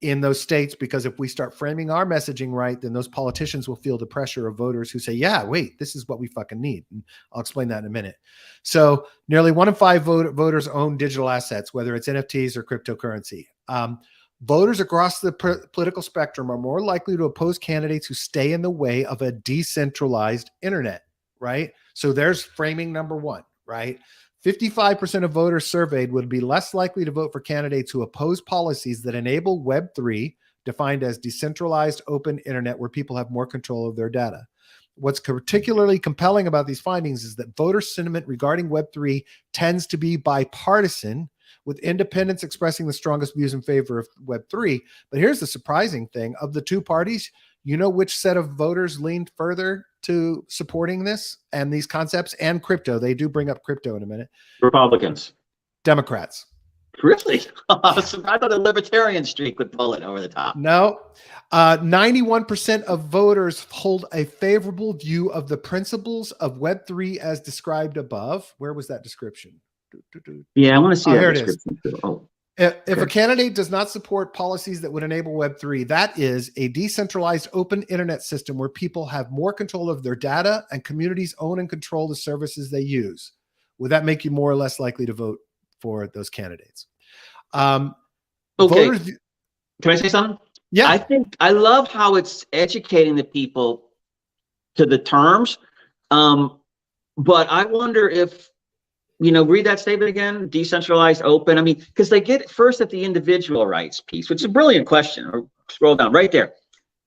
[SPEAKER 1] in those states, because if we start framing our messaging right, then those politicians will feel the pressure of voters who say, yeah, wait, this is what we fucking need. And I'll explain that in a minute. So nearly 1 in 5 voters own digital assets, whether it's NFTs or cryptocurrency. Voters across the political spectrum are more likely to oppose candidates who stay in the way of a decentralized internet, right? So there's framing number one, right? 55% of voters surveyed would be less likely to vote for candidates who oppose policies that enable Web3, defined as decentralized open internet, where people have more control of their data. What's particularly compelling about these findings is that voter sentiment regarding Web3 tends to be bipartisan, with independents expressing the strongest views in favor of Web3. But here's the surprising thing. Of the two parties, you know which set of voters leaned further to supporting this and these concepts and crypto? They do bring up crypto in a minute.
[SPEAKER 2] Republicans.
[SPEAKER 1] Democrats.
[SPEAKER 2] Really? I thought a libertarian streak would pull it over the top.
[SPEAKER 1] No. 91% of voters hold a favorable view of the principles of Web3 as described above. Where was that description?
[SPEAKER 2] Yeah, I want to see that
[SPEAKER 1] here
[SPEAKER 2] description.
[SPEAKER 1] It is. If a candidate does not support policies that would enable Web3, that is a decentralized open internet system where people have more control of their data and communities own and control the services they use. Would that make you more or less likely to vote for those candidates?
[SPEAKER 2] Okay.
[SPEAKER 1] Voters,
[SPEAKER 2] can I say something?
[SPEAKER 1] Yeah.
[SPEAKER 2] I love how it's educating the people to the terms. But I wonder if, read that statement again, decentralized, open. I mean, because they get first at the individual rights piece, which is a brilliant question. Or scroll down right there.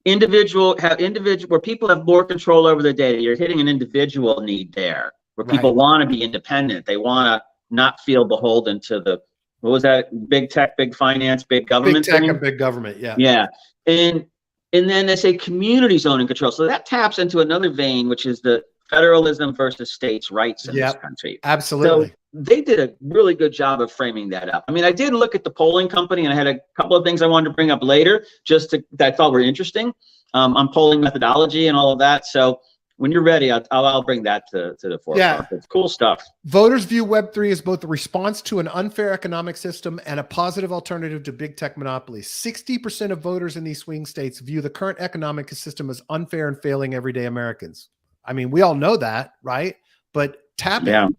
[SPEAKER 2] Individual, where people have more control over their data. You're hitting an individual need there, where people want to be independent. They want to not feel beholden to the what was that? Big tech, big finance, big government.
[SPEAKER 1] Big tech
[SPEAKER 2] thing?
[SPEAKER 1] and big government. Yeah.
[SPEAKER 2] Yeah. And then they say communities owning control. So that taps into another vein, which is the federalism versus states' rights in this country.
[SPEAKER 1] Absolutely.
[SPEAKER 2] So they did a really good job of framing that up. I mean, I did look at the polling company, and I had a couple of things I wanted to bring up later, that I thought were interesting on polling methodology and all of that. So when you're ready, I'll bring that to the forefront.
[SPEAKER 1] Yeah.
[SPEAKER 2] It's cool stuff.
[SPEAKER 1] Voters view Web3 as both a response to an unfair economic system and a positive alternative to big tech monopolies. 60% of voters in these swing states view the current economic system as unfair and failing everyday Americans. I mean, we all know that, right? But tapping,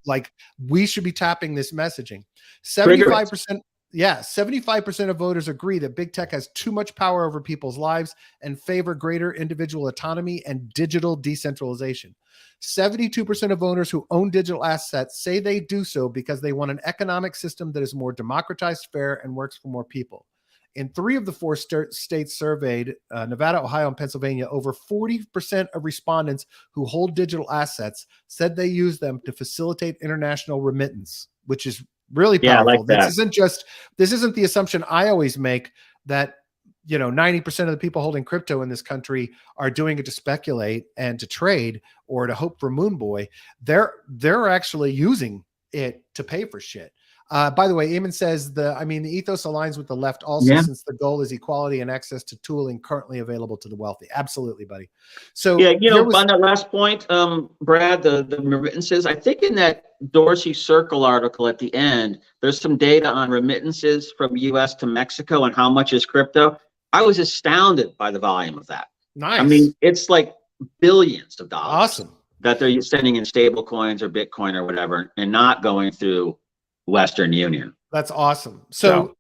[SPEAKER 1] like we should be tapping this messaging. 75%. Yeah, 75% of voters agree that big tech has too much power over people's lives and favor greater individual autonomy and digital decentralization. 72% of voters who own digital assets say they do so because they want an economic system that is more democratized, fair, and works for more people. In 3 of the 4 states surveyed, Nevada, Ohio, and Pennsylvania, over 40% of respondents who hold digital assets said they use them to facilitate international remittance, which is really powerful.
[SPEAKER 2] Yeah, I like that.
[SPEAKER 1] This isn't the assumption I always make that, 90% of the people holding crypto in this country are doing it to speculate and to trade or to hope for Moon Boy. They're actually using it to pay for shit. By the way, Eamon says the ethos aligns with the left also, since the goal is equality and access to tooling currently available to the wealthy. Absolutely, buddy. So
[SPEAKER 2] on that last point, Brad, the remittances, I think in that Dorsey Circle article at the end, there's some data on remittances from US to Mexico and how much is crypto. I was astounded by the volume of that.
[SPEAKER 1] Nice.
[SPEAKER 2] I mean, it's like billions of dollars.
[SPEAKER 1] Awesome.
[SPEAKER 2] That they're sending in stable coins or Bitcoin or whatever, and not going through Western Union.
[SPEAKER 1] That's awesome. So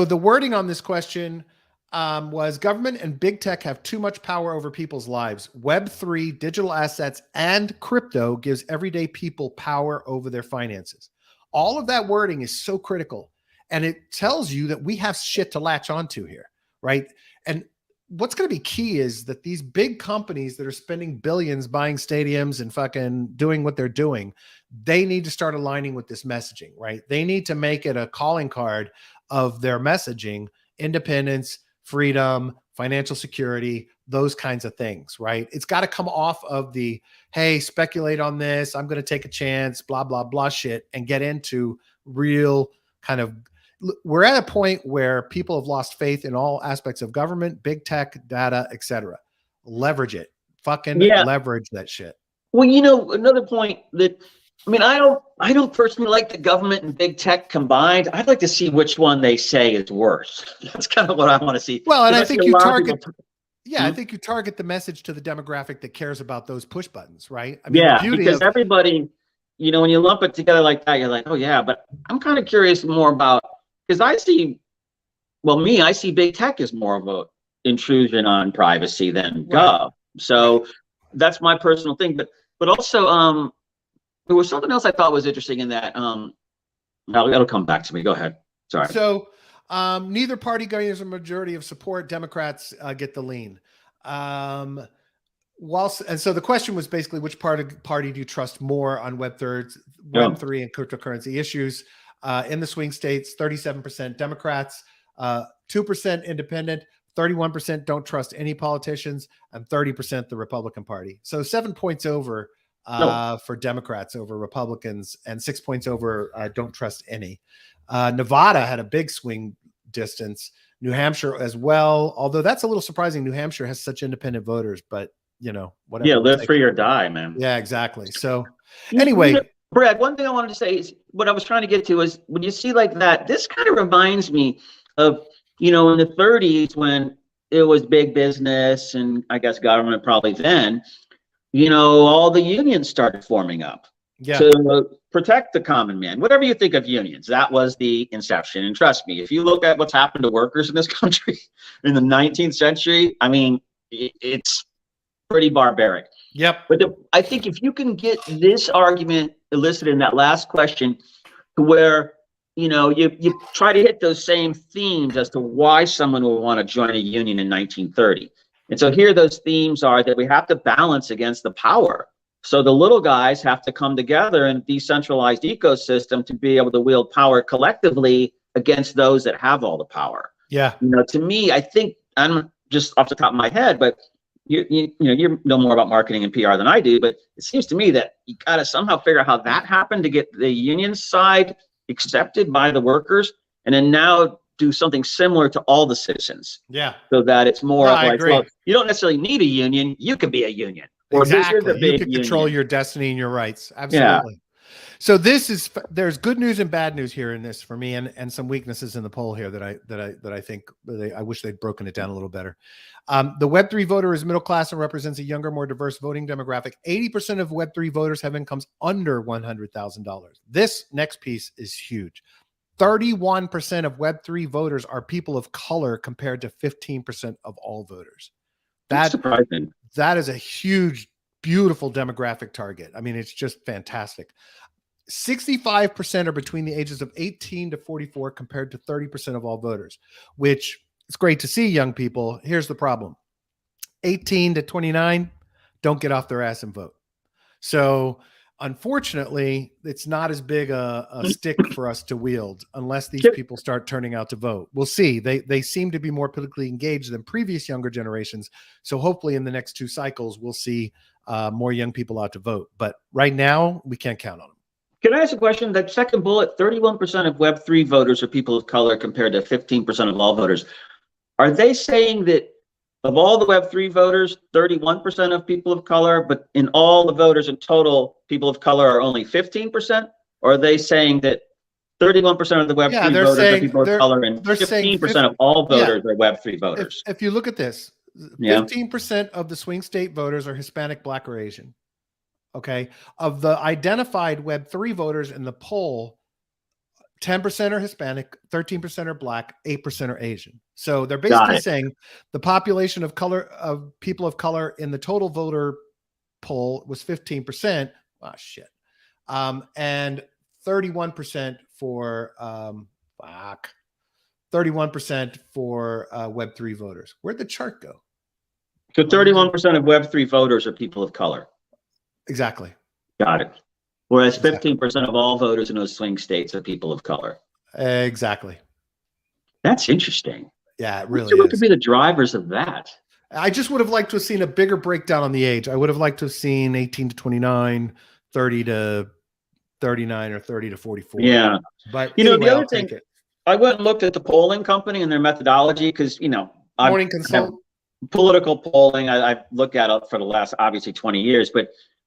[SPEAKER 1] the wording on this question was government and big tech have too much power over people's lives. Web3, digital assets, and crypto gives everyday people power over their finances. All of that wording is so critical. And it tells you that we have shit to latch onto here, right? And what's going to be key is that these big companies that are spending billions buying stadiums and fucking doing what they're doing, they need to start aligning with this messaging, right? They need to make it a calling card of their messaging: independence, freedom, financial security, those kinds of things, right? It's got to come off of the, hey, speculate on this, I'm going to take a chance, blah, blah, blah shit, and get into real kind of, we're at a point where people have lost faith in all aspects of government, big tech, data, etc. Leverage it. Fucking leverage that shit.
[SPEAKER 2] Well, another point that, I don't personally like the government and big tech combined. I'd like to see which one they say is worse. That's kind of what I want to see.
[SPEAKER 1] Well, and I think you target, I think you target the message to the demographic that cares about those push buttons, right?
[SPEAKER 2] Because everybody, when you lump it together like that, you're like, oh yeah, but I'm kind of curious more about, because I see big tech as more of a intrusion on privacy than gov. So that's my personal thing. But also, there was something else I thought was interesting in that. It'll come back to me. Go ahead. Sorry.
[SPEAKER 1] So neither party gains a majority of support. Democrats get the lean. And so the question was basically, which party do you trust more on Web3 and cryptocurrency issues? In the swing states, 37% Democrats, 2% independent, 31% don't trust any politicians, and 30% the Republican Party. So 7 points over for Democrats over Republicans, and 6 points over don't trust any. Nevada had a big swing distance. New Hampshire as well, although that's a little surprising. New Hampshire has such independent voters, but whatever.
[SPEAKER 2] Yeah, live free or die, man.
[SPEAKER 1] Yeah, exactly. So anyway.
[SPEAKER 2] Brad, one thing I wanted to say is what I was trying to get to is when you see like that, this kind of reminds me of, in the 30s when it was big business and I guess government probably then, all the unions started forming up to protect the common man. Whatever you think of unions, that was the inception. And trust me, if you look at what's happened to workers in this country in the 19th century, it's pretty barbaric.
[SPEAKER 1] Yep.
[SPEAKER 2] But I think if you can get this argument elicited in that last question to where, you try to hit those same themes as to why someone will want to join a union in 1930. And so here those themes are that we have to balance against the power So the little guys have to come together in a decentralized ecosystem to be able to wield power collectively against those that have all the power.
[SPEAKER 1] Yeah.
[SPEAKER 2] To me, I think, I'm just off the top of my head, but you know more about marketing and PR than I do, but it seems to me that you got to somehow figure out how that happened to get the union side accepted by the workers, and then now do something similar to all the citizens.
[SPEAKER 1] Yeah.
[SPEAKER 2] So that it's more like, well, you don't necessarily need a union, you can be a union. Or
[SPEAKER 1] exactly. You can control your destiny and your rights. Absolutely. Yeah. So there's good news and bad news here in this for me, and some weaknesses in the poll here that I think I wish they'd broken it down a little better. The Web3 voter is middle class and represents a younger, more diverse voting demographic. 80% of Web3 voters have incomes under $100,000. This next piece is huge. 31% of Web3 voters are people of color compared to 15% of all voters.
[SPEAKER 2] That's surprising.
[SPEAKER 1] That is a huge, beautiful demographic target. I mean, it's just fantastic. 65% are between the ages of 18 to 44 compared to 30% of all voters, which it's great to see, young people. Here's the problem. 18 to 29 don't get off their ass and vote. So unfortunately, it's not as big a stick for us to wield unless these people start turning out to vote. We'll see. They seem to be more politically engaged than previous younger generations. So hopefully in the next 2 cycles, we'll see more young people out to vote. But right now, we can't count on them.
[SPEAKER 2] Can I ask a question? That second bullet, 31% of Web3 voters are people of color compared to 15% of all voters. Are they saying that of all the Web3 voters, 31% of people of color, but in all the voters in total, people of color are only 15%? Or are they saying that 31% of the Web3 voters are people of color and 15% of all voters are Web3 voters?
[SPEAKER 1] If you look at this, 15% of the swing state voters are Hispanic, Black, or Asian. Okay. Of the identified Web3 voters in the poll, 10% are Hispanic, 13% are Black, 8% are Asian. So they're basically saying the population of people of color in the total voter poll was 15%. Oh, shit. And 31% for 31% for Web3 voters. Where'd the chart go?
[SPEAKER 2] So 31% of Web3 voters are people of color.
[SPEAKER 1] Exactly.
[SPEAKER 2] Got it. Whereas 15% of all voters in those swing states are people of color.
[SPEAKER 1] Exactly.
[SPEAKER 2] That's interesting.
[SPEAKER 1] Yeah, it really is.
[SPEAKER 2] What could be the drivers of that?
[SPEAKER 1] I just would have liked to have seen a bigger breakdown on the age. I would have liked to have seen 18 to 29, 30 to 39, or 30 to 44.
[SPEAKER 2] Yeah.
[SPEAKER 1] But
[SPEAKER 2] anyway, the other thing, I went and looked at the polling company and their methodology because,
[SPEAKER 1] Morning Consult.
[SPEAKER 2] Political polling, I've looked at it for the last, obviously, 20 years,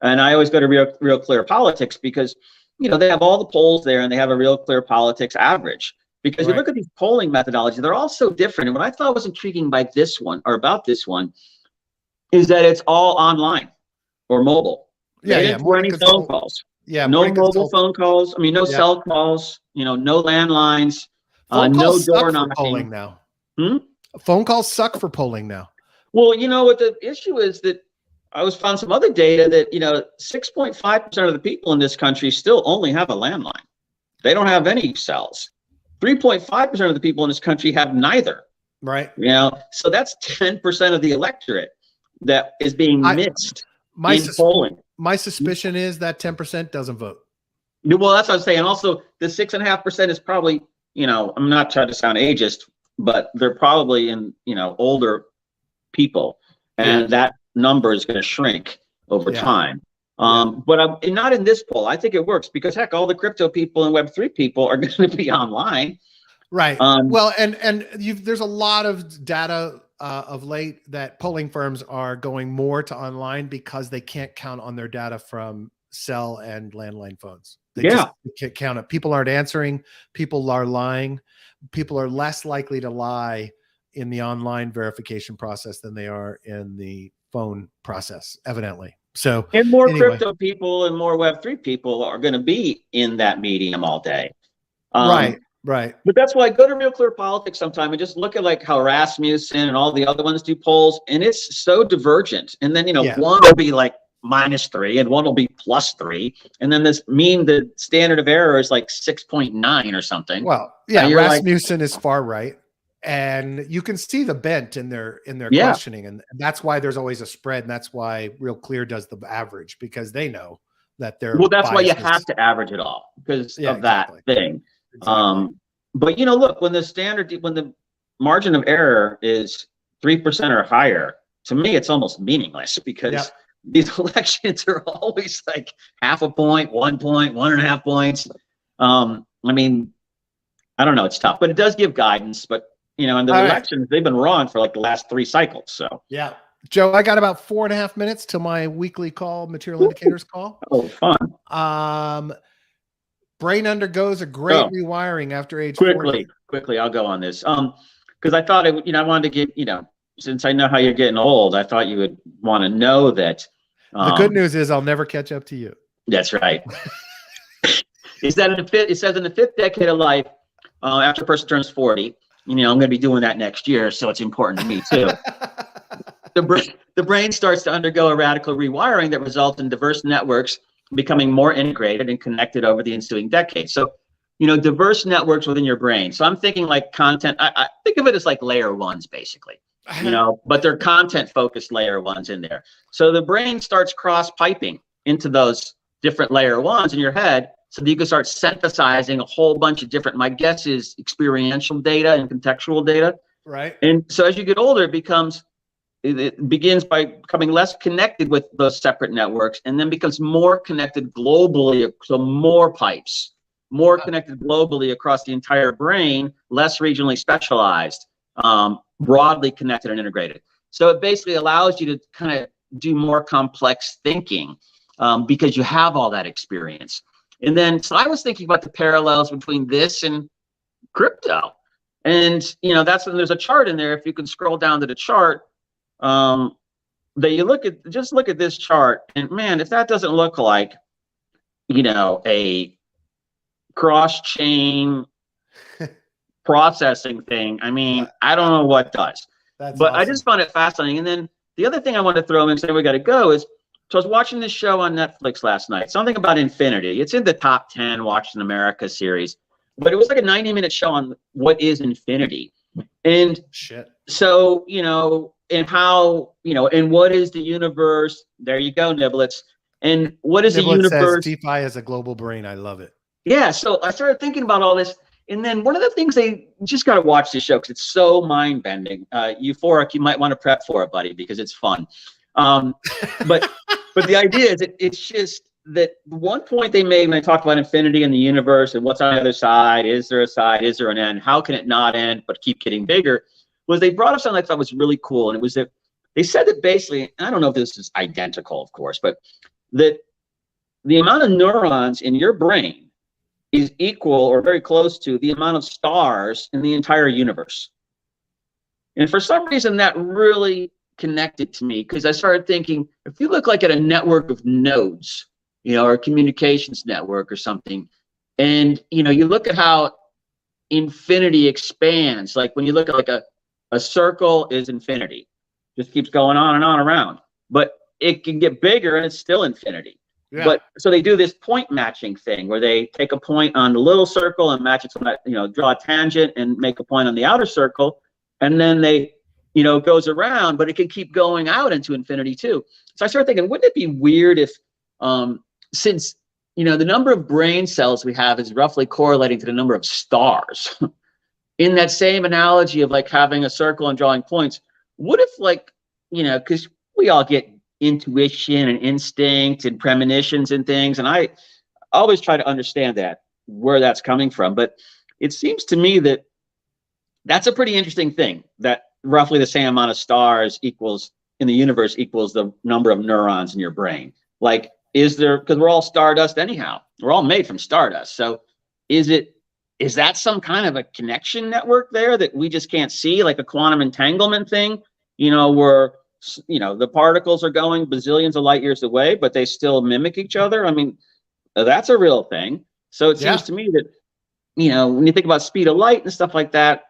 [SPEAKER 2] and I always go to Real Clear Politics because, they have all the polls there and they have a Real Clear Politics average. Because you look at these polling methodologies, they're all so different. And what I thought was intriguing by this one, or about this one, is that it's all online or mobile. They didn't do any phone calls.
[SPEAKER 1] Yeah,
[SPEAKER 2] no mobile phone calls. I mean, no cell calls. No landlines.
[SPEAKER 1] No door knocking now. Phone calls suck for polling now.
[SPEAKER 2] Well, what the issue is that I found some other data that 6.5% of the people in this country still only have a landline. They don't have any cells. 3.5% of the people in this country have neither.
[SPEAKER 1] Right.
[SPEAKER 2] So that's 10% of the electorate that is being missed in polling.
[SPEAKER 1] My suspicion is that 10% doesn't vote.
[SPEAKER 2] Well, that's what I was saying. Also, the 6.5% is probably, I'm not trying to sound ageist, but they're probably in, older people, and that number is going to shrink over time. But I'm not in this poll. I think it works because heck, all the crypto people and Web3 people are going to be online.
[SPEAKER 1] Right. Well, and there's a lot of data of late that polling firms are going more to online because they can't count on their data from cell and landline phones. They can't count it. People aren't answering. People are lying. People are less likely to lie in the online verification process than they are in the phone process, evidently. So,
[SPEAKER 2] and more crypto people and more Web3 people are going to be in that medium all day.
[SPEAKER 1] Right.
[SPEAKER 2] But that's why I go to Real Clear Politics sometime and just look at how Rasmussen and all the other ones do polls, and it's so divergent. And then one will be like -3 and one will be +3, and then the standard of error is like 6.9 or something.
[SPEAKER 1] Well, Rasmussen is far right. and you can see the bent in their
[SPEAKER 2] Yeah.
[SPEAKER 1] questioning, and that's why there's always a spread, and that's why Real Clear does the average, because they know that they're
[SPEAKER 2] well, that's why you have to average it all because of that thing.
[SPEAKER 1] Exactly.
[SPEAKER 2] But you know, look, when the margin of error is 3% or higher, to me it's almost meaningless, because these elections are always like half a point, 1 point, 1.5 points. I mean, I don't know, it's tough, but it does give guidance. But you know, in the elections, they've been wrong for like the last 3 cycles. So
[SPEAKER 1] yeah, Joe, I got about 4.5 minutes till my weekly call, material indicators call.
[SPEAKER 2] Oh, fun.
[SPEAKER 1] Brain undergoes a great rewiring after age 40.
[SPEAKER 2] Quickly, I'll go on this. Because I thought I wanted to get, since I know how you're getting old, I thought you would want to know that.
[SPEAKER 1] The good news is I'll never catch up to you.
[SPEAKER 2] That's right. It says in the 5th decade of life, after a person turns 40, I'm going to be doing that next year, so it's important to me too. The brain starts to undergo a radical rewiring that results in diverse networks becoming more integrated and connected over the ensuing decades. So, diverse networks within your brain. So I'm thinking like content. I think of it as like layer ones, basically. But they're content-focused layer ones in there. So the brain starts cross-piping into those different layer ones in your head, so that you can start synthesizing a whole bunch of different, my guess is experiential data and contextual data.
[SPEAKER 1] Right.
[SPEAKER 2] And so as you get older, it begins by becoming less connected with those separate networks, and then becomes more connected globally. So more pipes, more connected globally across the entire brain, less regionally specialized, broadly connected and integrated. So it basically allows you to kind of do more complex thinking, because you have all that experience. And then, so I was thinking about the parallels between this and crypto. And, that's when there's a chart in there. If you can scroll down to the chart, that you look at this chart, and man, if that doesn't look like, a cross-chain processing thing, I mean, I don't know what does. But awesome. I just found it fascinating. And then the other thing I wanted to throw in, so we got to go, is, so I was watching this show on Netflix last night, something about infinity. It's in the top 10 watched in America series, but it was like a 90-minute show on what is infinity. And so, and how, and what is the universe? There you go, Niblets. And what is the universe?
[SPEAKER 1] Says DeFi is a global brain. I love it.
[SPEAKER 2] Yeah. So I started thinking about all this. And then one of the things, they just got to watch this show because it's so mind bending. Euphoric, you might want to prep for it, buddy, because it's fun. But the idea is it's just that one point they made when they talked about infinity and the universe and what's on the other side, is there a side, is there an end, how can it not end but keep getting bigger, was they brought up something I thought was really cool. And it was that they said that basically, and I don't know if this is identical, of course, but that the amount of neurons in your brain is equal or very close to the amount of stars in the entire universe. And for some reason that really connected to me, because I started thinking, if you look like at a network of nodes, or a communications network or something, and you look at how infinity expands, like when you look at like a circle is infinity, just keeps going on and on around, but it can get bigger and it's still infinity. Yeah. But so they do this point matching thing where they take a point on the little circle and match it to that, draw a tangent and make a point on the outer circle, and then they it goes around, but it can keep going out into infinity too. So I started thinking, wouldn't it be weird if, since, the number of brain cells we have is roughly correlating to the number of stars, in that same analogy of like having a circle and drawing points, what if like, because we all get intuition and instinct and premonitions and things, and I always try to understand where that's coming from. But it seems to me that that's a pretty interesting thing, that roughly the same amount of stars in the universe equals the number of neurons in your brain. Like, is there, because we're all stardust anyhow, we're all made from stardust. So is that some kind of a connection network there that we just can't see, like a quantum entanglement thing, where, the particles are going bazillions of light years away, but they still mimic each other? I mean, that's a real thing. So it seems to me that, when you think about speed of light and stuff like that,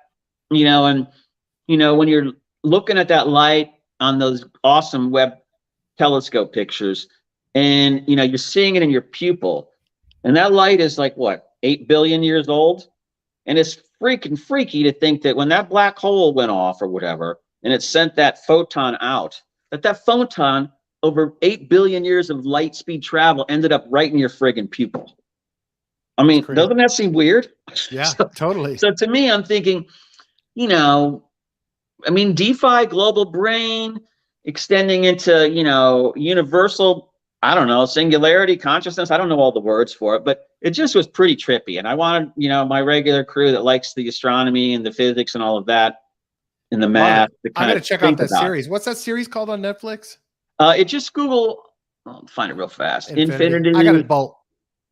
[SPEAKER 2] and when you're looking at that light on those awesome Webb telescope pictures, and you're seeing it in your pupil, and that light is like what, 8 billion years old, And it's freaking freaky to think that when that black hole went off or whatever, and it sent that photon out, that photon over 8 billion years of light speed travel ended up right in your friggin' pupil. I mean, doesn't that seem weird?
[SPEAKER 1] Yeah, totally.
[SPEAKER 2] So to me, I'm thinking, you know, I mean, DeFi, global brain, extending into, you know, universal, I don't know, singularity, consciousness. I don't know all the words for it, but it just was pretty trippy. And I wanted, you know, my regular crew that likes the astronomy and the physics and all of that and the math.
[SPEAKER 1] I got to check out that series. What's that series called on Netflix?
[SPEAKER 2] It just Google, I'll find it real fast. Infinity.
[SPEAKER 1] I got it bolt.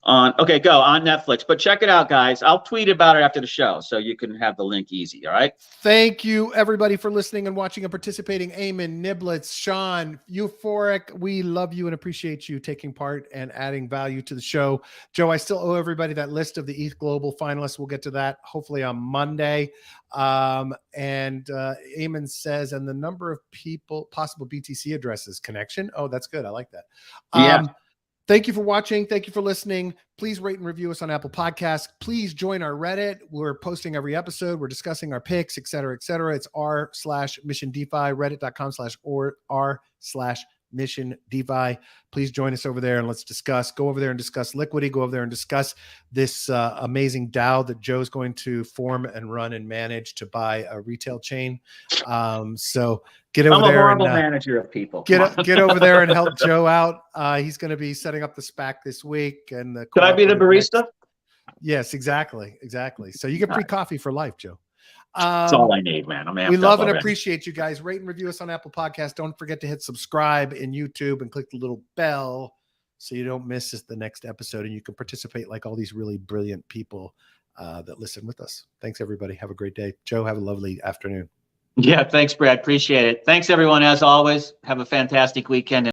[SPEAKER 2] Okay, go on Netflix, but check it out, guys. I'll tweet about it after the show so you can have the link easy. All right.
[SPEAKER 1] Thank you, everybody, for listening and watching and participating. Eamon, Niblets, Sean, Euphoric, we love you and appreciate you taking part and adding value to the show. Joe, I still owe everybody that list of the ETH Global finalists. We'll get to that hopefully on Monday. Eamon says, and the number of people, possible BTC addresses connection. Oh, that's good. I like that.
[SPEAKER 2] Yeah.
[SPEAKER 1] Thank you for watching. Thank you for listening. Please rate and review us on Apple Podcasts. Please join our Reddit. We're posting every episode. We're discussing our picks, et cetera, et cetera. It's r/Mission DeFi, reddit.com/r/Mission DeFi. Please join us over there and let's discuss. Go over there and discuss Liquity. Go over there and discuss this amazing DAO that Joe's going to form and run and manage to buy a retail chain. So get over there.
[SPEAKER 2] I'm a horrible manager of people.
[SPEAKER 1] Get over there and help Joe out. He's going to be setting up the SPAC this week. And
[SPEAKER 2] could I be the barista?
[SPEAKER 1] Yes, exactly. So you get free coffee for life, Joe.
[SPEAKER 2] That's all I need, man.
[SPEAKER 1] We love and appreciate you guys. Rate and review us on Apple Podcasts. Don't forget to hit subscribe in YouTube and click the little bell so you don't miss the next episode and you can participate like all these really brilliant people that listen with us. Thanks, everybody. Have a great day. Joe, have a lovely afternoon.
[SPEAKER 2] Yeah, thanks, Brad. Appreciate it. Thanks, everyone. As always, have a fantastic weekend.